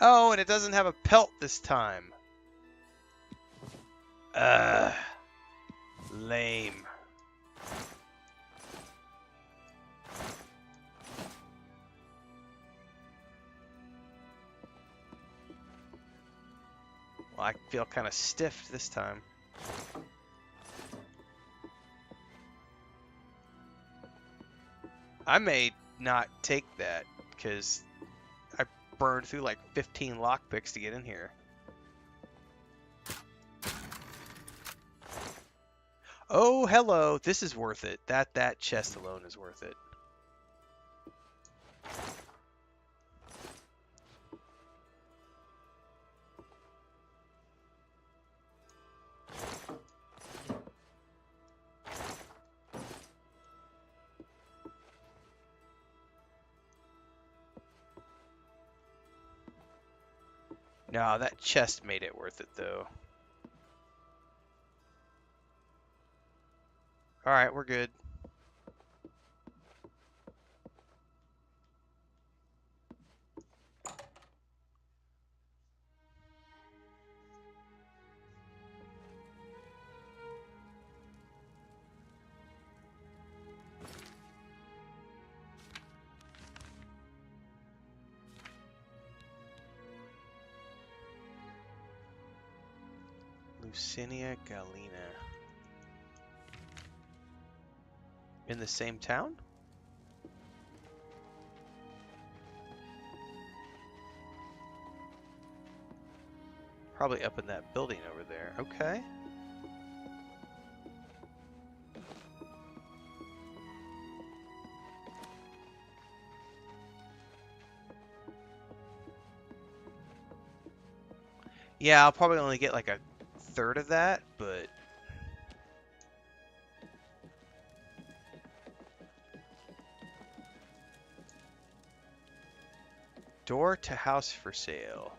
Speaker 1: Oh, and it doesn't have a pelt this time. Lame. Well, I feel kind of stiff this time. I may not take that because I burned through like 15 lockpicks to get in here. Oh, hello. This is worth it. That chest alone is worth it. No, that chest made it worth it, though. Alright, we're good. Lucinia Galena. In the same town? Probably up in that building over there. Okay. Yeah, I'll probably only get like a third of that, but door to house for sale.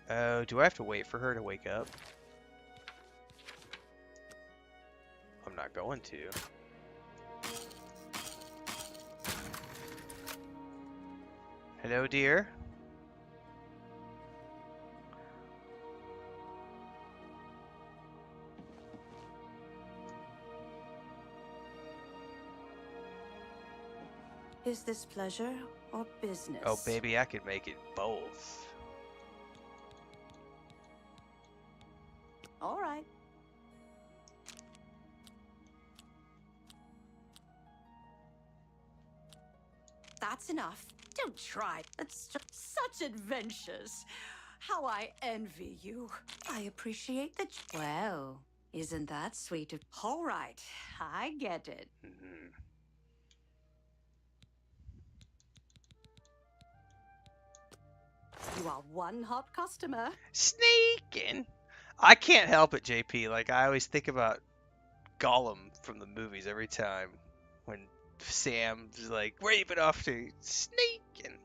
Speaker 1: Oh, do I have to wait for her to wake up? I'm not going to. Hello, dear.
Speaker 10: Is this pleasure or business?
Speaker 1: Oh, baby, I could make it both.
Speaker 10: All right. That's enough. Don't try. It's just such adventures. How I envy you. I appreciate that. Well, isn't that sweet? All right, I get it.
Speaker 1: Mm-hmm.
Speaker 10: You are one hot customer.
Speaker 1: Sneaking. I can't help it, JP. Like, I always think about Gollum from the movies every time when Sam's like, where you been off to? Sneaking.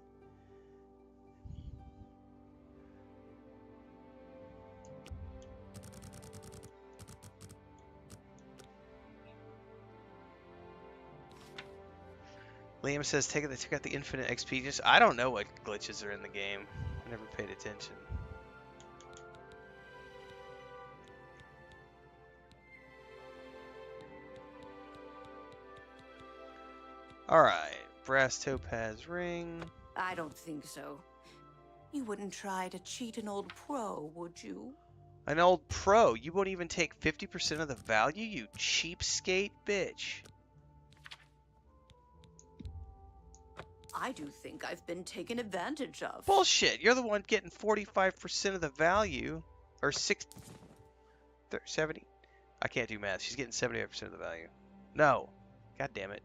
Speaker 1: Liam says, take out the infinite XP. Just, I don't know what glitches are in the game. I never paid attention. Alright, brass topaz ring.
Speaker 10: I don't think so. You wouldn't try to cheat an old pro, would you?
Speaker 1: An old pro? You won't even take 50% of the value, you cheapskate bitch.
Speaker 10: I do think I've been taken advantage of.
Speaker 1: Bullshit, you're the one getting 45% of the value. Or 70? I can't do math. She's getting 75% of the value. No. God damn it.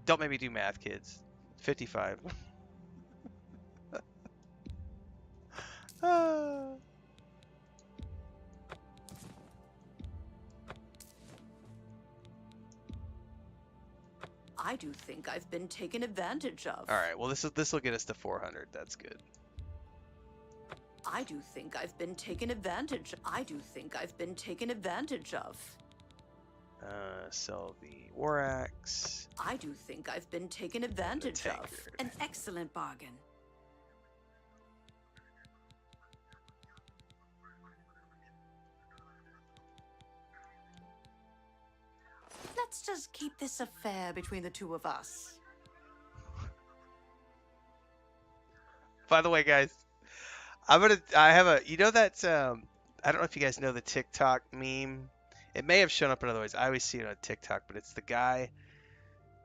Speaker 1: Don't make me do math, kids. 55.
Speaker 10: I do think I've been taken advantage of.
Speaker 1: Alright, well this will get us to 400. That's good.
Speaker 10: I do think I've been taken advantage. I do think I've been taken advantage of.
Speaker 1: Sell the war axe.
Speaker 10: I do think I've been taken advantage of. An excellent bargain. Let's just keep this affair between the two of us.
Speaker 1: By the way, guys, I have a, you know that, I don't know if you guys know the TikTok meme. It may have shown up in other ways. I always see it on TikTok, but it's the guy,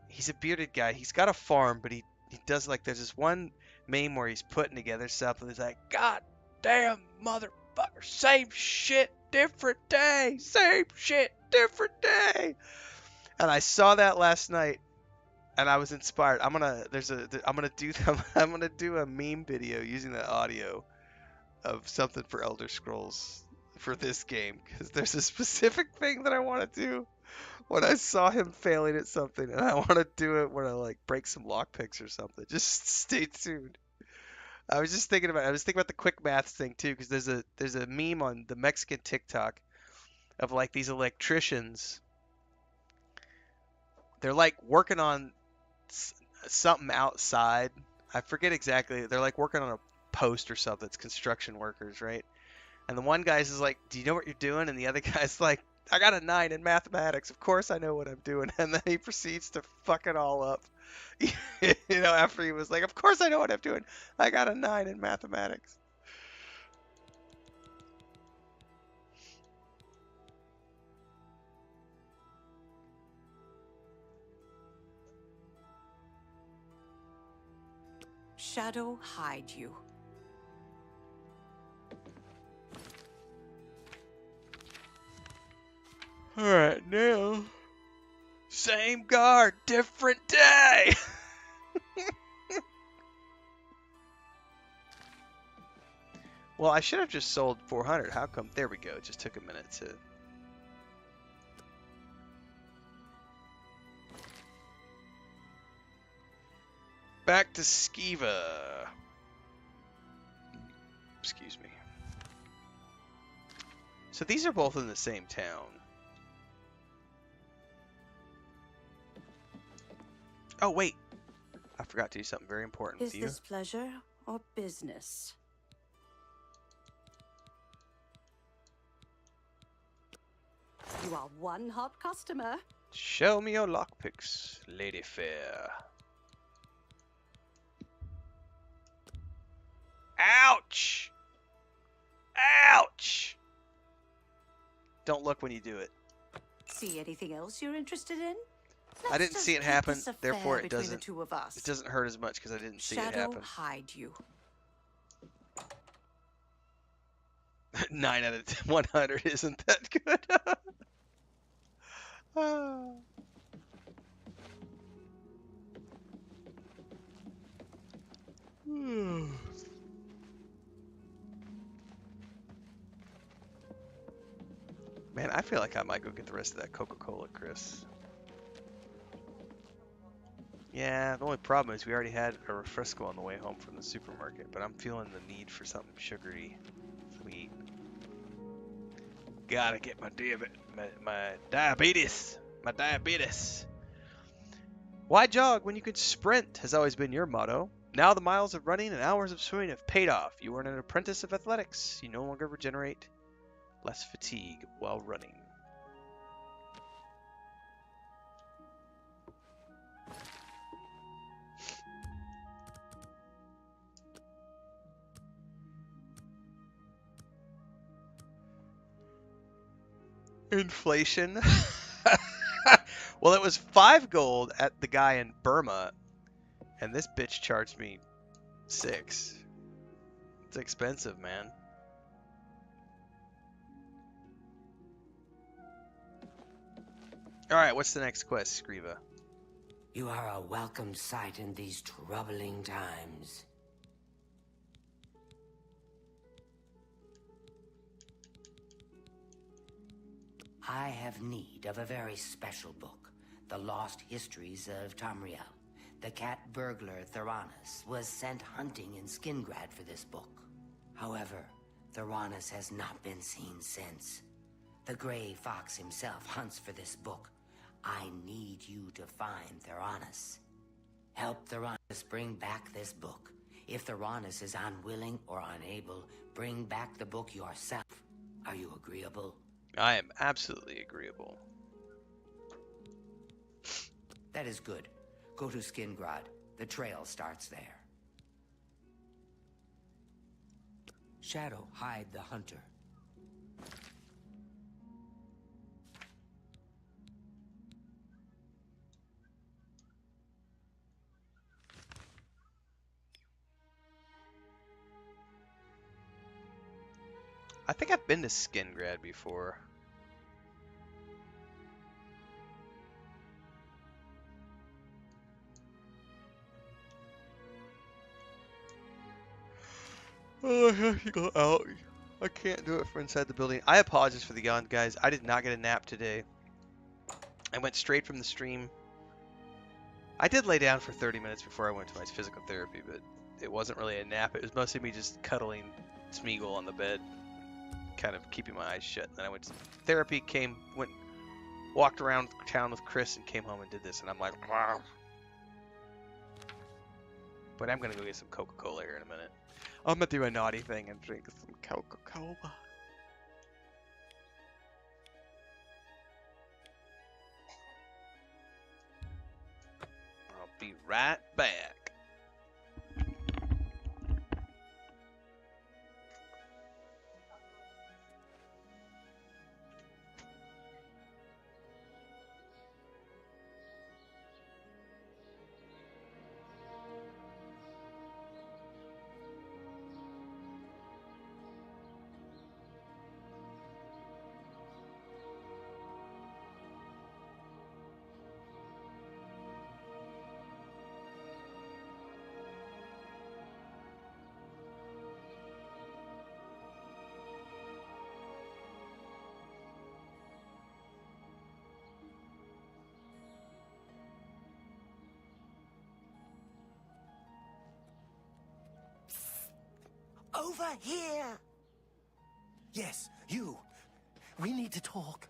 Speaker 1: he's a bearded guy. He's got a farm, but he does like, there's this one meme where he's putting together stuff and he's like, God damn motherfucker, same shit, different day, same shit, different day. And I saw that last night and I was inspired. I'm gonna do a meme video using that audio of something for Elder Scrolls for this game, because there's a specific thing that I want to do when I saw him failing at something, and I want to do it when I like break some lockpicks or something. Just stay tuned. I was thinking about the quick maths thing too, because there's a meme on the Mexican TikTok of like these electricians. They're like working on something outside. I forget exactly. They're like working on a post or something. It's construction workers, right? And the one guy's is like, do you know what you're doing? And the other guy's like, I got a 9 in mathematics. Of course I know what I'm doing. And then he proceeds to fuck it all up. After he was like, of course I know what I'm doing. I got a 9 in mathematics.
Speaker 10: Shadow hide you.
Speaker 1: Alright, now. Same guard, different day! Well, I should have just sold 400. How come? There we go. It just took a minute to... Back to Skiva. Excuse me. So these are both in the same town. Oh, wait. I forgot to do something very important with you.
Speaker 10: Is this pleasure or business? You are one hot customer.
Speaker 1: Show me your lockpicks, Lady Fair. Ouch! Ouch! Don't look when you do it.
Speaker 10: See anything else you're interested in?
Speaker 1: I didn't see it happen, therefore it
Speaker 10: doesn't.
Speaker 1: It doesn't hurt as much because I didn't see it happen.
Speaker 10: Shadow hide you.
Speaker 1: 9 out of 100 isn't that good. Ah. Man, I feel like I might go get the rest of that Coca-Cola, Chris. Yeah, the only problem is we already had a refresco on the way home from the supermarket, but I'm feeling the need for something sugary, sweet. Gotta get my diabetes. My diabetes. Why jog when you could sprint has always been your motto. Now the miles of running and hours of swimming have paid off. You are an apprentice of athletics. You no longer regenerate. Less fatigue while running. Inflation. Well, it was 5 gold at the guy in Burma, and this bitch charged me 6. It's expensive, man. Alright, what's the next quest, Skriva?
Speaker 8: You are a welcome sight in these troubling times. I have need of a very special book, The Lost Histories of Tamriel. The cat burglar Theranos was sent hunting in Skingrad for this book. However, Theranos has not been seen since. The Grey Fox himself hunts for this book. I need you to find Theranos. Help Theranos bring back this book. If Theranos is unwilling or unable, bring back the book yourself. Are you agreeable?
Speaker 1: I am absolutely agreeable.
Speaker 8: That is good. Go to Skingrad. The trail starts there. Shadow, hide the hunter.
Speaker 1: I think I've been to Skingrad before. Oh, I have to go out. I can't do it from inside the building. I apologize for the yawn, guys. I did not get a nap today. I went straight from the stream. I did lay down for 30 minutes before I went to my physical therapy, but it wasn't really a nap. It was mostly me just cuddling Smeagol on the bed, kind of keeping my eyes shut. Then I went to therapy, walked around town with Chris, and came home and did this. And I'm like, wow. But I'm gonna go get some Coca-Cola here in a minute. I'm gonna do a naughty thing and drink some Coca-Cola. I'll be right back.
Speaker 11: Over here! Yes, you. We need to talk.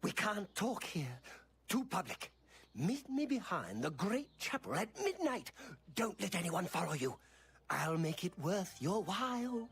Speaker 11: We can't talk here. Too public. Meet me behind the great chapel at midnight. Don't let anyone follow you. I'll make it worth your while.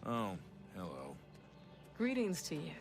Speaker 3: Oh, hello.
Speaker 12: Greetings to you.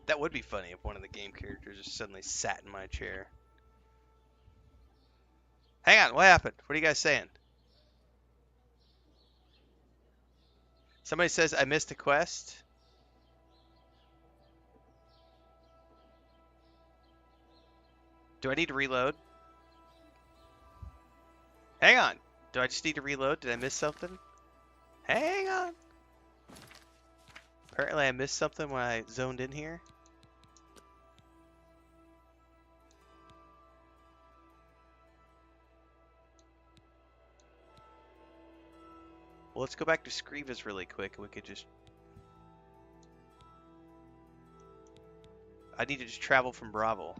Speaker 1: That would be funny if one of the game characters just suddenly sat in my chair. Hang on, what happened? What are you guys saying? Somebody says I missed a quest. Do I need to reload? Hang on. Do I just need to reload? Did I miss something? Hang on. Apparently I missed something when I zoned in here. Well, let's go back to Scriva's really quick and we could just... I need to just travel from Bravo.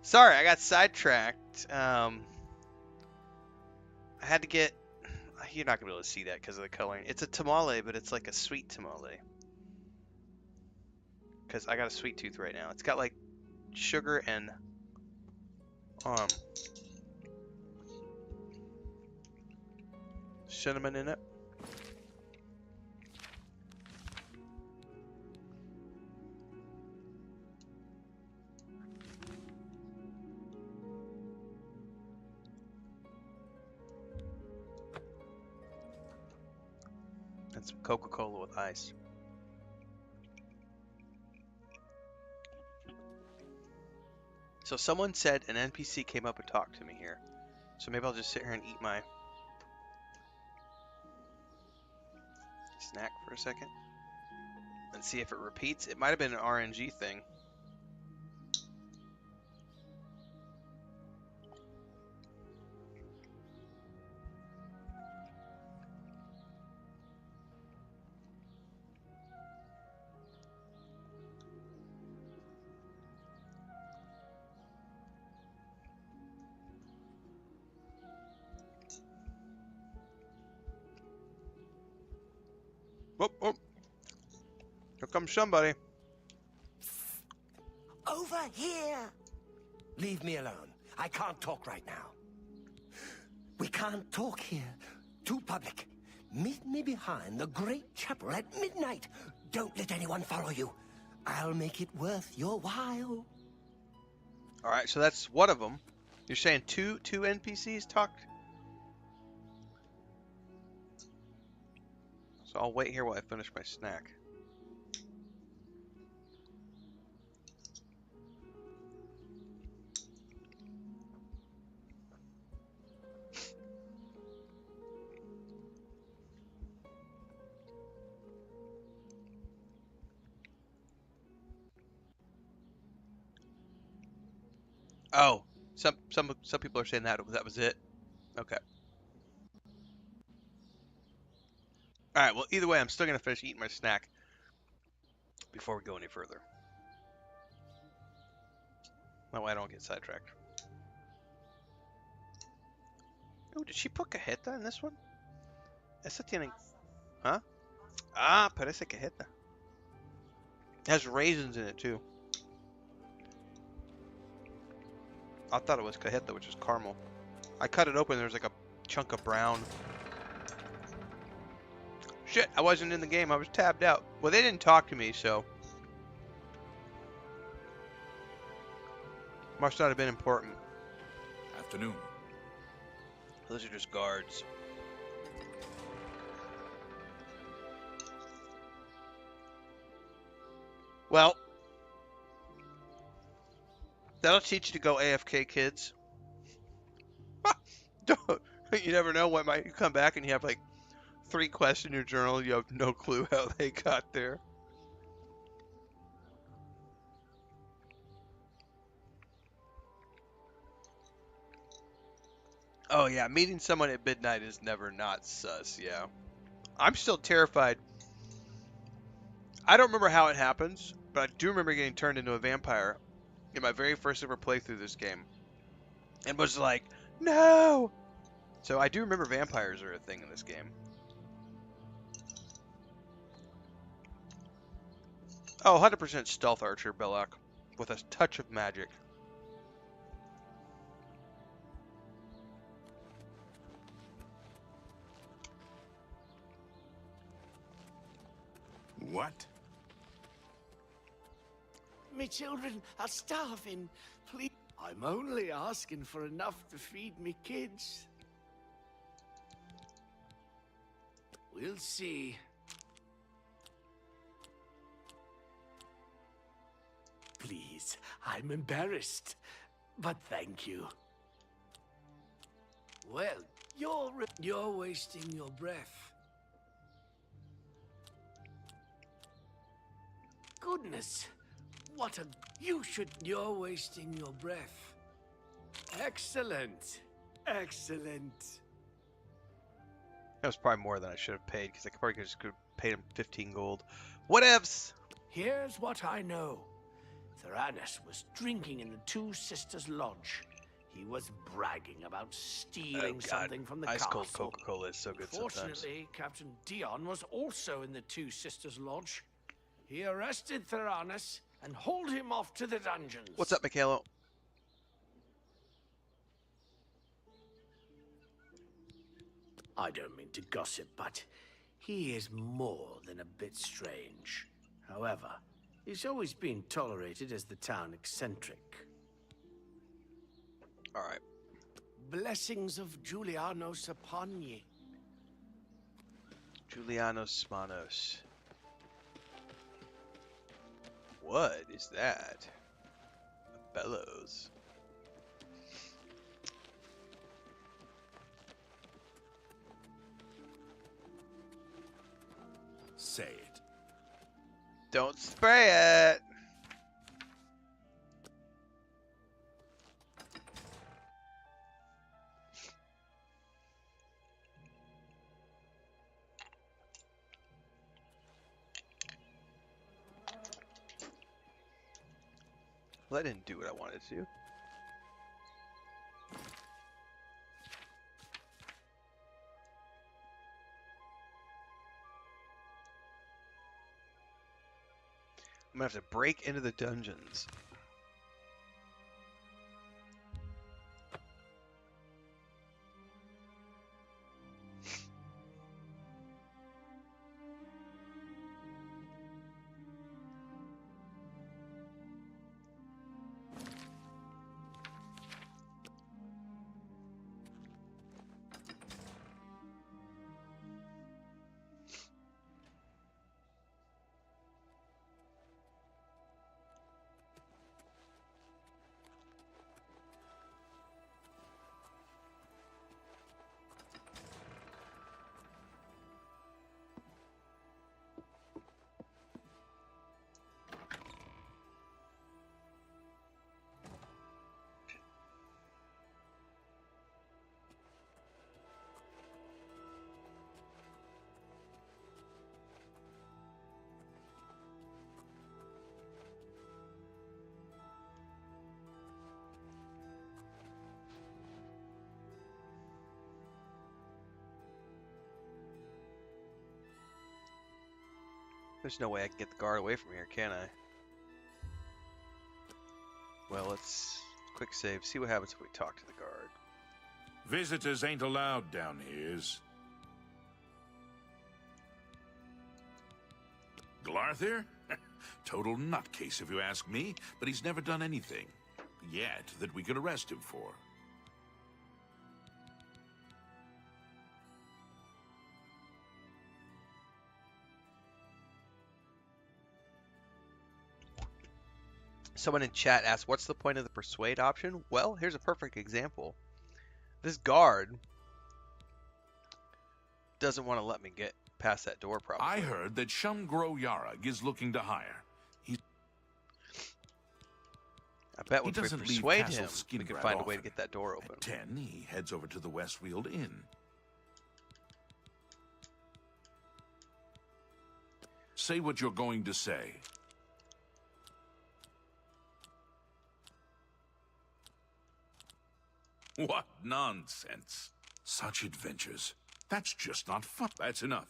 Speaker 1: Sorry, I got sidetracked. I had to get... You're not going to be able to see that because of the coloring. It's a tamale, but it's like a sweet tamale. Because I got a sweet tooth right now. It's got like sugar and... cinnamon in it. And some Coca-Cola with ice. So someone said an NPC came up and talked to me here. So maybe I'll just sit here and eat my snack for a second and see if it repeats. It might have been an RNG thing. Oh, oh. Here comes somebody.
Speaker 11: Over here! Leave me alone. I can't talk right now. We can't talk here. Too public. Meet me behind the great chapel at midnight. Don't let anyone follow you. I'll make it worth your while.
Speaker 1: Alright, so that's one of them. You're saying two NPCs talked? So I'll wait here while I finish my snack. Oh, some people are saying that was it. Okay. All right. Well, either way, I'm still gonna finish eating my snack before we go any further. That way I don't get sidetracked. Oh, did she put cajeta in this one? Esa tiene... Huh? Ah, parece cajeta. It has raisins in it too. I thought it was cajeta, which is caramel. I cut it open, there's like a chunk of brown. Shit, I wasn't in the game, I was tabbed out. Well, they didn't talk to me, so... Must not have been important.
Speaker 3: Afternoon.
Speaker 1: Those are just guards. Well, that'll teach you to go AFK, kids. You never know what might you come back and you have like 3 quests in your journal. You have no clue how they got there. Oh yeah, meeting someone at midnight is never not sus. Yeah, I'm still terrified. I don't remember how it happens, but I do remember getting turned into a vampire in my very first ever playthrough this game, and was like, no. So I do remember vampires are a thing in this game. Oh, 100% stealth archer, Belloc, with a touch of magic.
Speaker 3: What?
Speaker 9: Me children are starving. Please. I'm only asking for enough to feed me kids. We'll see. Please, I'm embarrassed, but thank you. Well, you're wasting your breath. Goodness, what a... You're wasting your breath. Excellent. Excellent.
Speaker 1: That was probably more than I should have paid, because I probably just could have paid him 15 gold. Whatevs!
Speaker 9: Here's what I know. Theranos was drinking in the Two Sisters Lodge. He was bragging about stealing something from the
Speaker 1: Ice
Speaker 9: castle.
Speaker 1: cold Coca-Cola is so good sometimes.
Speaker 9: Fortunately, Captain Dion was also in the Two Sisters Lodge. He arrested Theranos and hauled him off to the dungeons.
Speaker 1: What's up, Michaelo?
Speaker 9: I don't mean to gossip, but he is more than a bit strange. However, he's always been tolerated as the town eccentric.
Speaker 1: All right.
Speaker 9: Blessings of Julianos upon ye.
Speaker 1: Julianos Manos. What is that? A bellows.
Speaker 3: Say it.
Speaker 1: Don't spray it! Well, that didn't do what I wanted to. gonna have to break into the dungeons. There's no way I can get the guard away from here, can I? Well, let's quick save. See what happens if we talk to the guard.
Speaker 3: Visitors ain't allowed down here. Glarthir? Total nutcase if you ask me, but he's never done anything yet that we could arrest him for.
Speaker 1: Someone in chat asked, what's the point of the persuade option? Well, here's a perfect example. This guard doesn't want to let me get past that door, probably.
Speaker 3: I heard that Shumgro Yarug is looking to hire.
Speaker 1: I bet if we persuade him, we can find a way to get that door open.
Speaker 3: At 10, he heads over to the Westfield Inn. Say what you're going to say. What nonsense. Such adventures. That's just not fun. That's enough.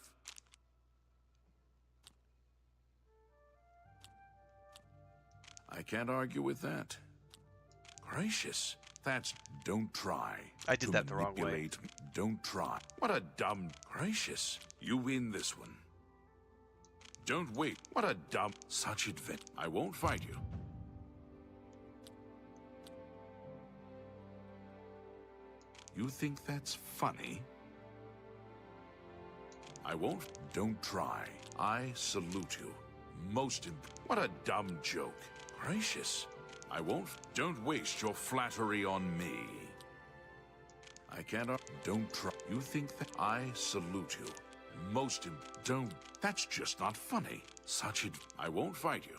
Speaker 3: I can't argue with that. Gracious. That's don't try.
Speaker 1: I did that the wrong way.
Speaker 3: Don't try. What a dumb... Gracious. You win this one. Don't wait. What a dumb... Such advent. I won't fight you. You think that's funny? I won't. Don't try. I salute you. What a dumb joke. Gracious. I won't. Don't waste your flattery on me. I cannot. Don't try. You think that I salute you. Don't. That's just not funny. I won't fight you.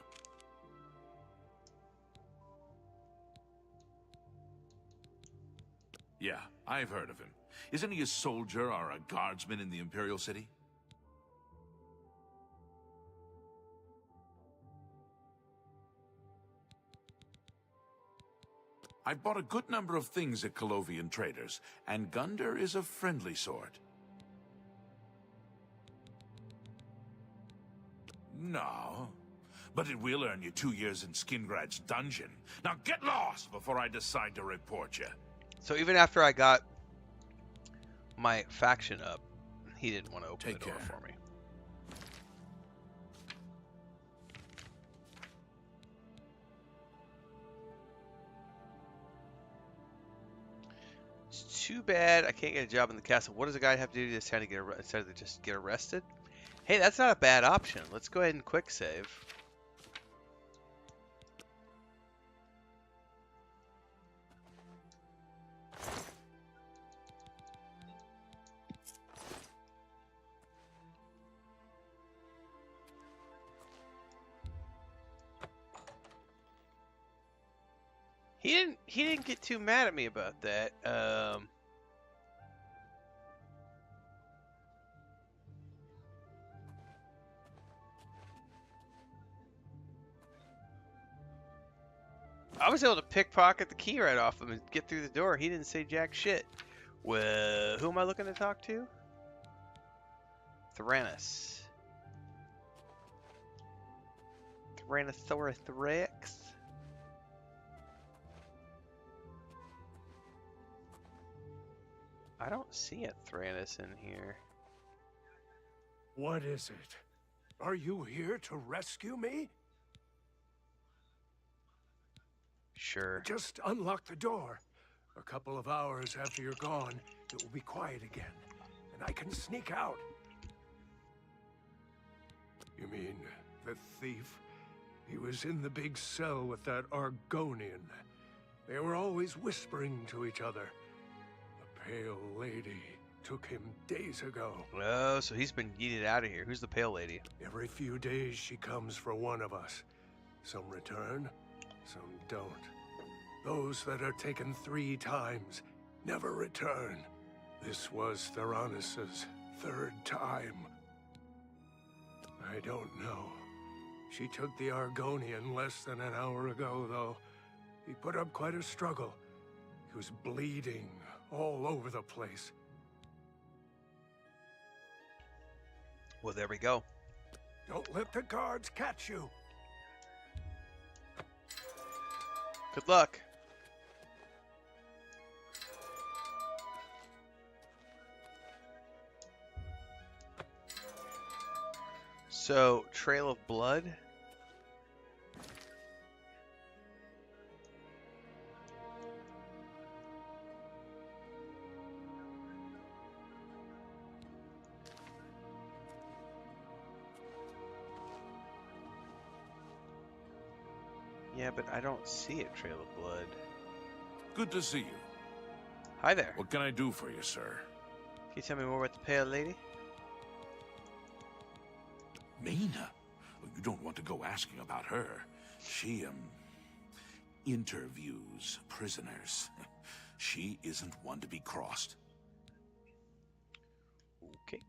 Speaker 3: Yeah, I've heard of him. Isn't he a soldier or a guardsman in the Imperial City? I've bought a good number of things at Colovian traders, and Gunder is a friendly sort. No, but it will earn you 2 years in Skingrad's dungeon. Now get lost before I decide to report you.
Speaker 1: So even after I got my faction up, he didn't want to open the door for me. It's too bad I can't get a job in the castle. What does a guy have to do this time to get instead of just get arrested? Hey, that's not a bad option. Let's go ahead and quick save. He didn't get too mad at me about that. I was able to pickpocket the key right off him and get through the door. He didn't say jack shit. Well, who am I looking to talk to? Theranos. Tyrannosaurus Rex. I don't see a Thranus in here.
Speaker 13: What is it? Are you here to rescue me?
Speaker 1: Sure.
Speaker 13: Just unlock the door. A couple of hours after you're gone, it will be quiet again, and I can sneak out. You mean the thief? He was in the big cell with that Argonian. They were always whispering to each other. The pale lady took him days ago.
Speaker 1: Oh, so he's been yeeted out of here. Who's the pale lady?
Speaker 13: Every few days she comes for one of us. Some return, some don't. Those that are taken 3 times never return. This was Theranos's 3rd time. I don't know. She took the Argonian less than an hour ago, though. He put up quite a struggle. He was bleeding all over the place.
Speaker 1: Well, there we go.
Speaker 13: Don't let the guards catch you.
Speaker 1: Good luck. So, Trail of Blood. Yeah, but I don't see it, Trail of Blood.
Speaker 3: Good to see you.
Speaker 1: Hi there.
Speaker 3: What can I do for you, sir?
Speaker 1: Can you tell me more about the pale lady?
Speaker 3: Mina? You don't want to go asking about her. She, interviews prisoners. She isn't one to be crossed.
Speaker 1: Okay.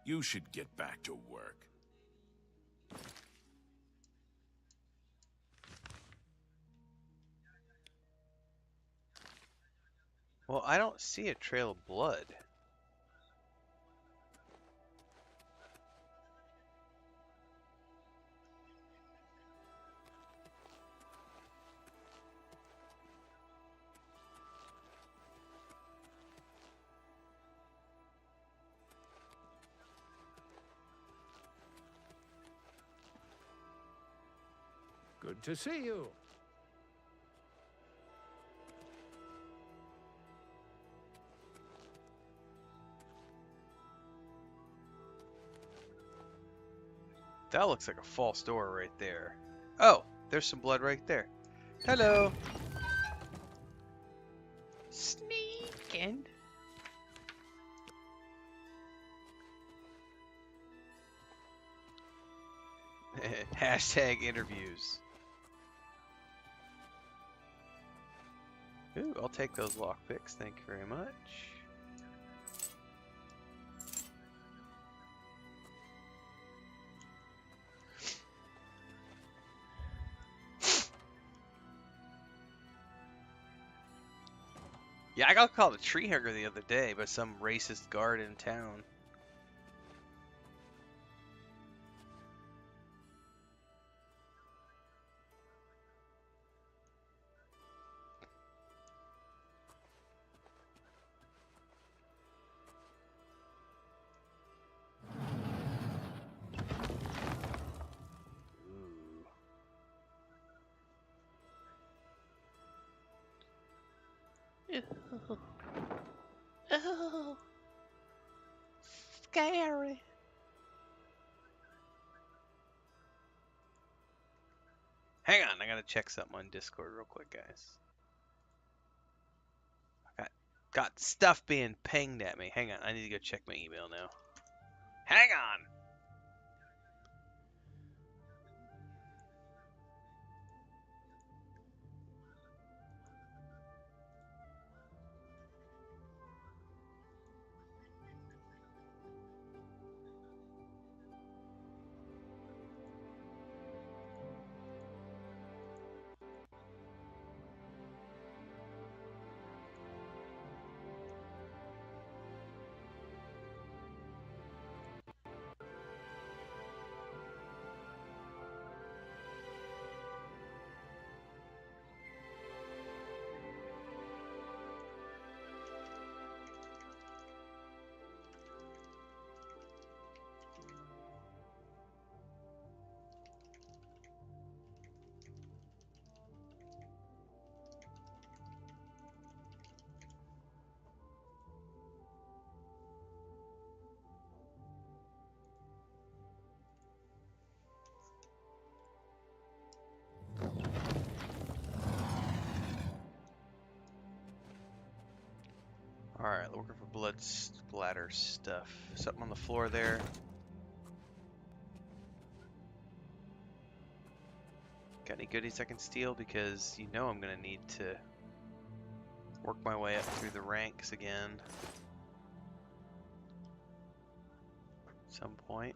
Speaker 3: You should get back to work.
Speaker 1: Well, I don't see a Trail of Blood.
Speaker 13: Good to see you.
Speaker 1: That looks like a false door right there. Oh, there's some blood right there. Hello. Sneaking. Hashtag interviews. Ooh, I'll take those lockpicks. Thank you very much. Yeah, I got called a tree hugger the other day by some racist guard in town. Oh, scary. Hang on, I gotta check something on Discord real quick, guys. I got stuff being pinged at me. Hang on, I need to go check my email now. Hang on. Alright, looking for blood splatter stuff. Something on the floor there. Got any goodies I can steal? Because you know I'm gonna need to work my way up through the ranks again. At some point.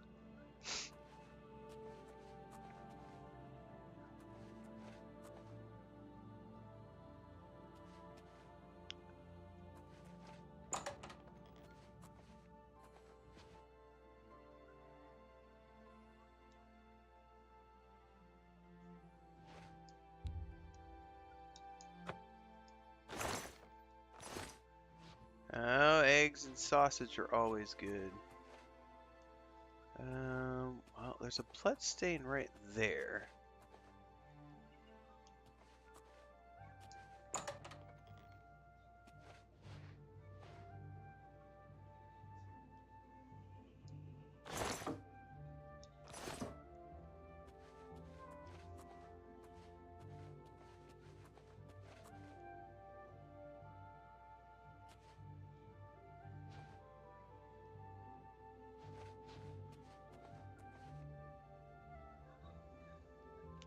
Speaker 1: Oh, eggs and sausage are always good. Well, there's a blood stain right there.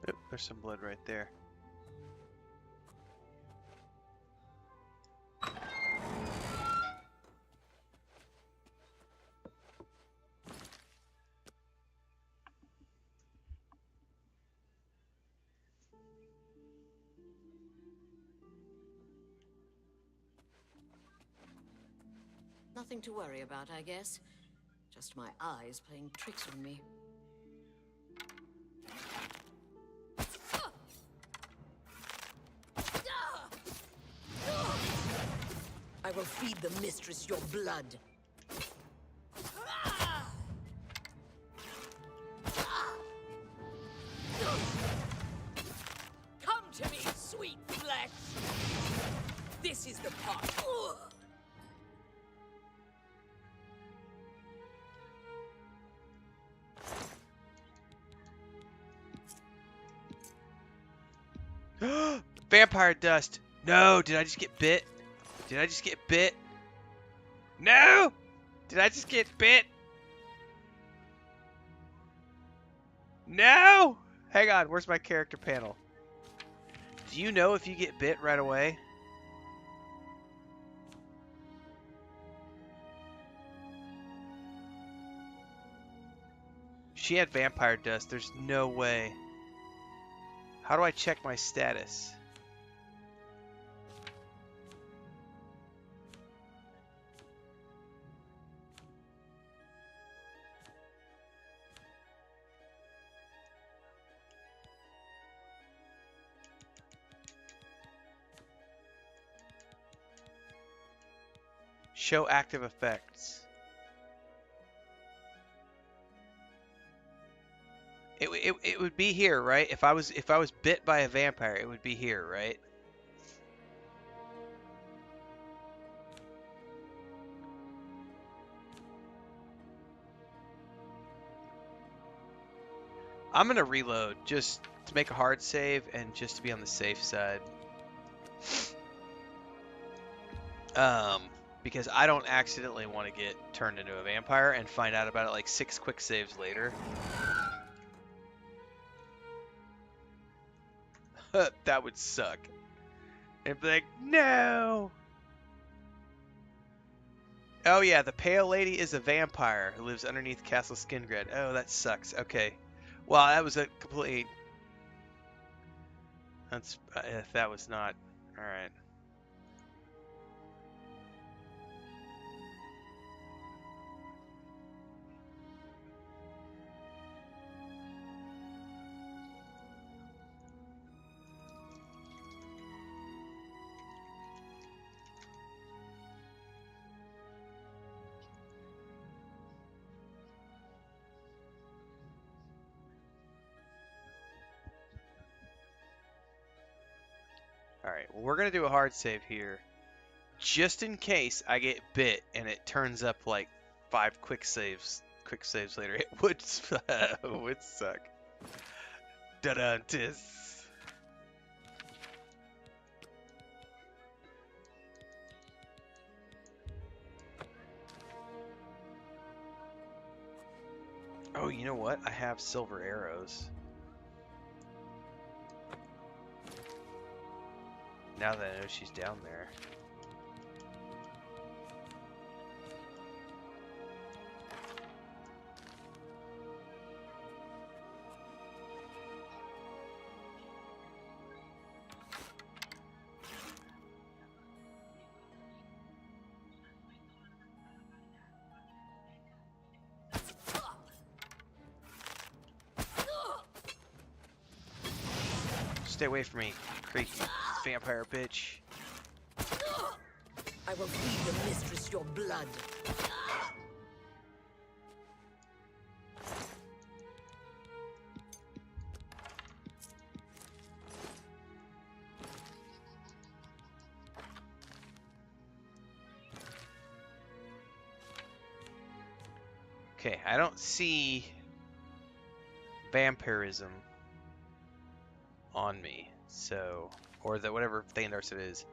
Speaker 1: Oop, there's some blood right there.
Speaker 7: Nothing to worry about, I guess. Just my eyes playing tricks on me. I will feed the mistress your blood. Come to me, sweet flesh. This is the part.
Speaker 1: Vampire dust! No! Did I just get bit? Did I just get bit? No! Did I just get bit? No! Hang on, where's my character panel? Do you know if you get bit right away? She had vampire dust. There's no way. How do I check my status? Show active effects. It would be here, right? If I was bit by a vampire, it would be here, right? I'm gonna reload just to make a hard save and just to be on the safe side. Because I don't accidentally want to get turned into a vampire and find out about it like 6 quick saves later. That would suck. And be like, no! Oh yeah, the pale lady is a vampire who lives underneath Castle Skingred. Oh, that sucks. Okay. Well, that was a completely... That's... that was not... Alright. Alright, well, we're going to do a hard save here. Just in case I get bit and it turns up like 5 quick saves later. It would, would suck. Da-da-tis. Oh, you know what? I have silver arrows. Now that I know she's down there. Stay away from me, creepy vampire bitch.
Speaker 5: I will feed the mistress your blood.
Speaker 1: Okay, I don't see vampirism on me, so, or the whatever Thanos it is,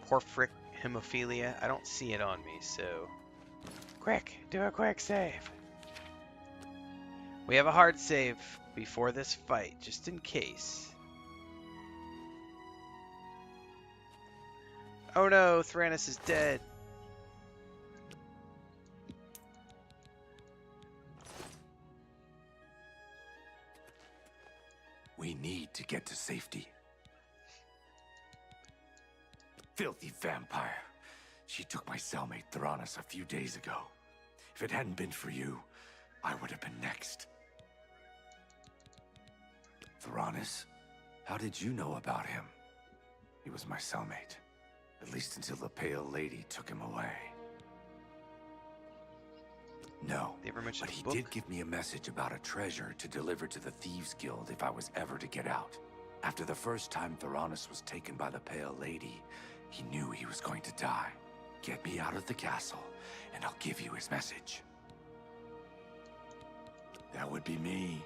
Speaker 1: porphyric hemophilia. I don't see it on me, so quick, do a quick save. We have a hard save before this fight, just in case. Oh no, Thranis is dead.
Speaker 4: We need to get to safety. Filthy vampire. She took my cellmate Thranis a few days ago. If it hadn't been for you, I would have been next. Thranis? How did you know about him? He was my cellmate. At least until the Pale Lady took him away. No, but he did give me a message about a treasure to deliver to the Thieves Guild if I was ever to get out. After the first time Thranis was taken by the Pale Lady, he knew he was going to die. Get me out of the castle, and I'll give you his message. That would be me.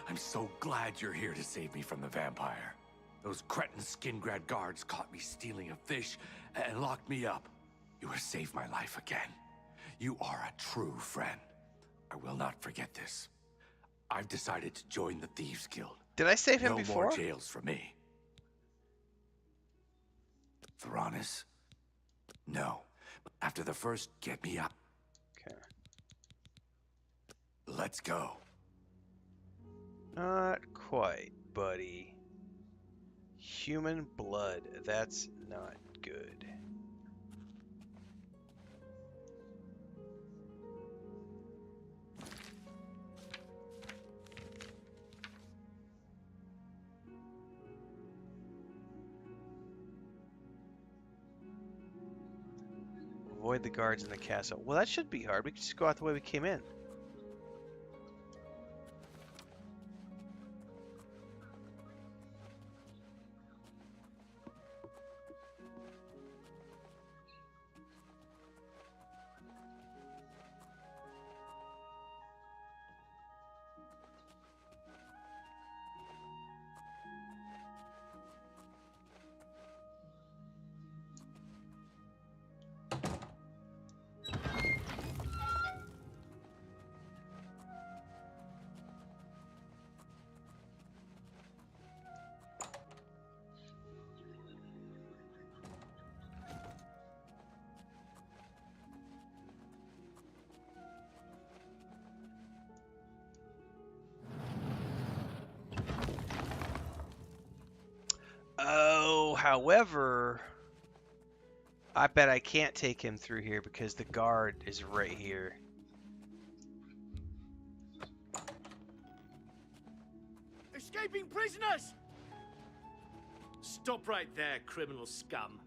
Speaker 4: I'm so glad you're here to save me from the vampire. Those cretin Skingrad guards caught me stealing a fish and locked me up. You have saved my life again. You are a true friend. I will not forget this. I've decided to join the Thieves Guild.
Speaker 1: Did I save him before?
Speaker 4: No more jails for me. Thranis? No. After the first, get me out.
Speaker 1: Okay.
Speaker 4: Let's go.
Speaker 1: Not quite, buddy. Human blood. That's not good. Avoid the guards in the castle. Well, that should be hard. We can just go out the way we came in. Oh, however, I bet I can't take him through here because the guard is right here.
Speaker 9: Escaping prisoners! Stop right there, criminal scum.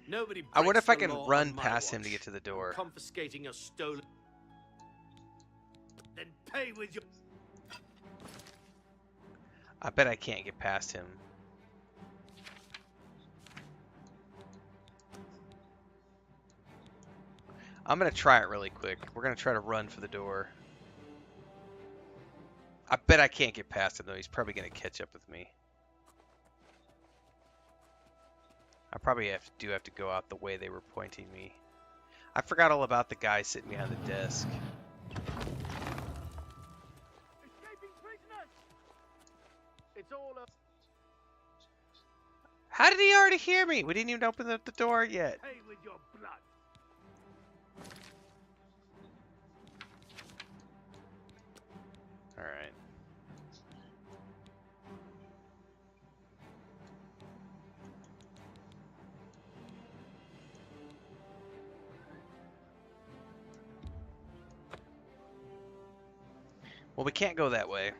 Speaker 9: Nobody
Speaker 1: I wonder
Speaker 9: breaks
Speaker 1: if I
Speaker 9: the
Speaker 1: can
Speaker 9: law
Speaker 1: run
Speaker 9: on my
Speaker 1: past him to
Speaker 9: watch.
Speaker 1: get to the door.
Speaker 9: I'm confiscating your stolen... Then pay with your...
Speaker 1: I bet I can't get past him. I'm going to try it really quick. We're going to try to run for the door. I bet I can't get past him, though. He's probably going to catch up with me. I probably do have to go out the way they were pointing me. I forgot all about the guy sitting behind the desk. How did he already hear me? We didn't even open the door yet.
Speaker 13: Pay with your blood.
Speaker 1: All right. Well, we can't go that way.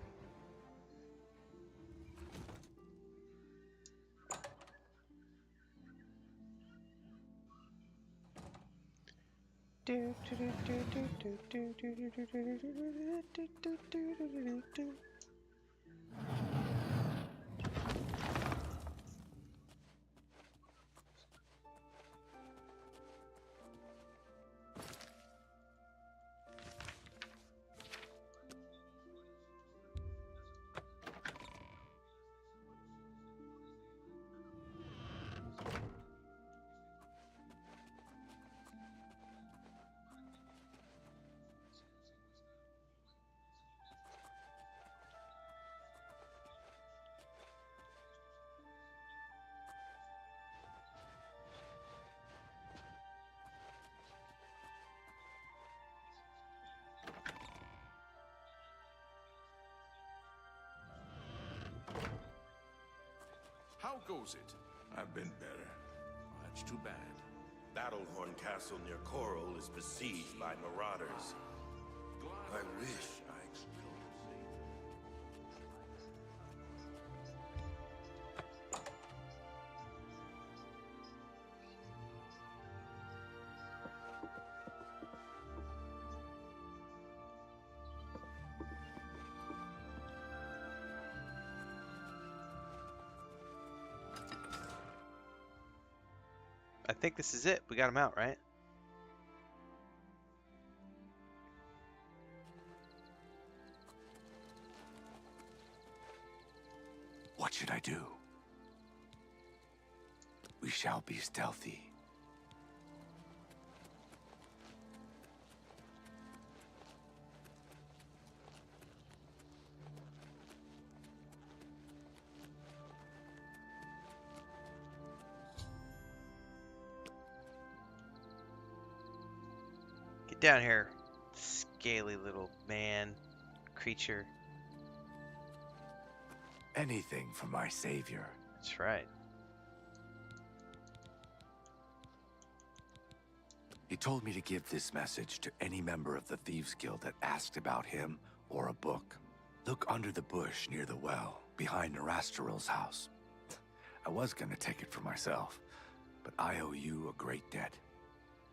Speaker 3: How goes it?
Speaker 14: I've been better.
Speaker 3: Oh, that's too bad.
Speaker 14: Battlehorn Castle near Coral is besieged by marauders. I wish I
Speaker 1: I think this is it. We got him out, right?
Speaker 4: What should I do? We shall be stealthy.
Speaker 1: Get down here, scaly little man, creature.
Speaker 4: Anything for my savior.
Speaker 1: That's right.
Speaker 4: He told me to give this message to any member of the Thieves Guild that asked about him or a book. Look under the bush near the well, behind Narasteril's house. I was gonna take it for myself, but I owe you a great debt.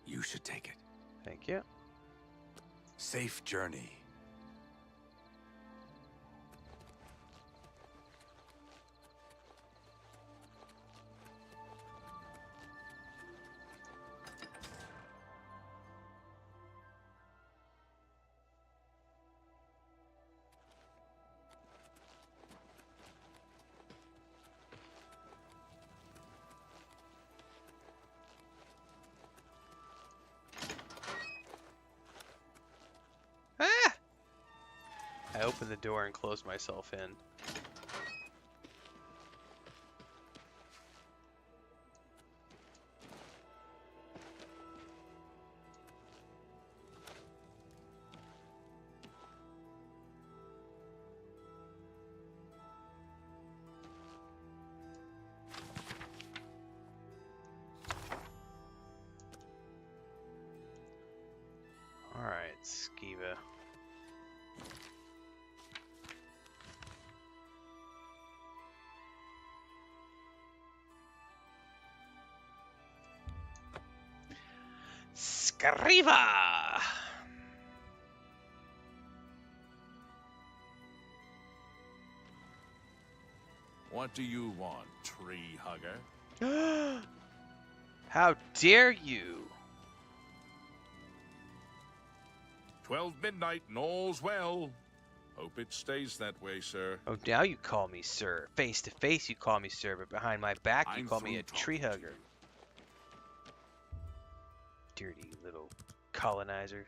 Speaker 4: You should take it.
Speaker 1: Thank you.
Speaker 4: Safe journey.
Speaker 1: Ah! I opened the door and closed myself in. Alright, Skiva. Scriva!
Speaker 3: What do you want, tree hugger?
Speaker 1: How dare you!
Speaker 3: 12 midnight and all's well. Hope it stays that way, sir.
Speaker 1: Oh, now you call me sir. Face to face you call me sir, but behind my back you call me a tree hugger. Dirty little colonizer.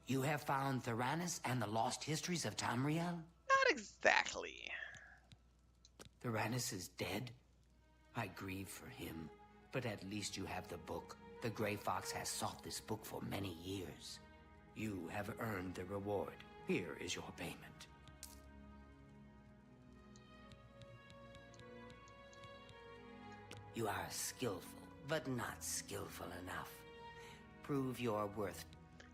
Speaker 8: You have found Theranos and the lost histories of Tamriel?
Speaker 1: Not exactly.
Speaker 8: Theranos is dead? I grieve for him, but at least you have the book. The Grey Fox has sought this book for many years. You have earned the reward. Here is your payment. You are skillful, but not skillful enough. Prove your worth.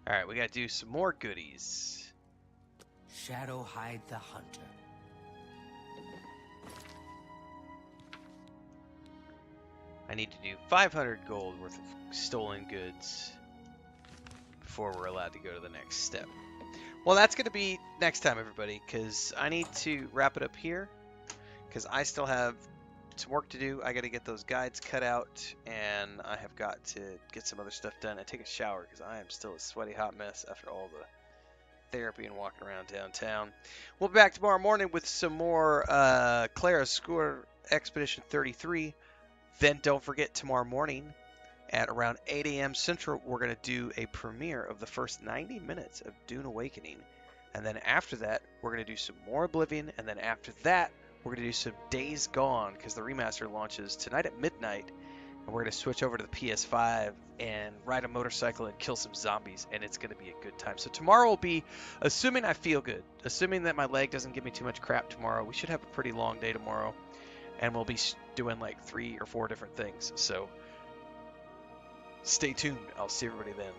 Speaker 1: Alright, we gotta do some more goodies.
Speaker 8: Shadowhide the Hunter.
Speaker 1: I need to do 500 gold worth of stolen goods before we're allowed to go to the next step. Well, that's going to be next time, everybody, because I need to wrap it up here, because I still have some work to do. I got to get those guides cut out, and I have got to get some other stuff done and take a shower, because I am still a sweaty hot mess after all the therapy and walking around downtown. We'll be back tomorrow morning with some more Claroscure Expedition 33. Then don't forget, tomorrow morning at around 8 a.m. Central, we're going to do a premiere of the first 90 minutes of Dune Awakening. And then after that, we're going to do some more Oblivion. And then after that, we're going to do some Days Gone, because the remaster launches tonight at midnight. And we're going to switch over to the PS5 and ride a motorcycle and kill some zombies. And it's going to be a good time. So tomorrow will be, assuming I feel good, assuming that my leg doesn't give me too much crap tomorrow, we should have a pretty long day tomorrow. And we'll be doing like 3 or 4 different things. So stay tuned. I'll see everybody then.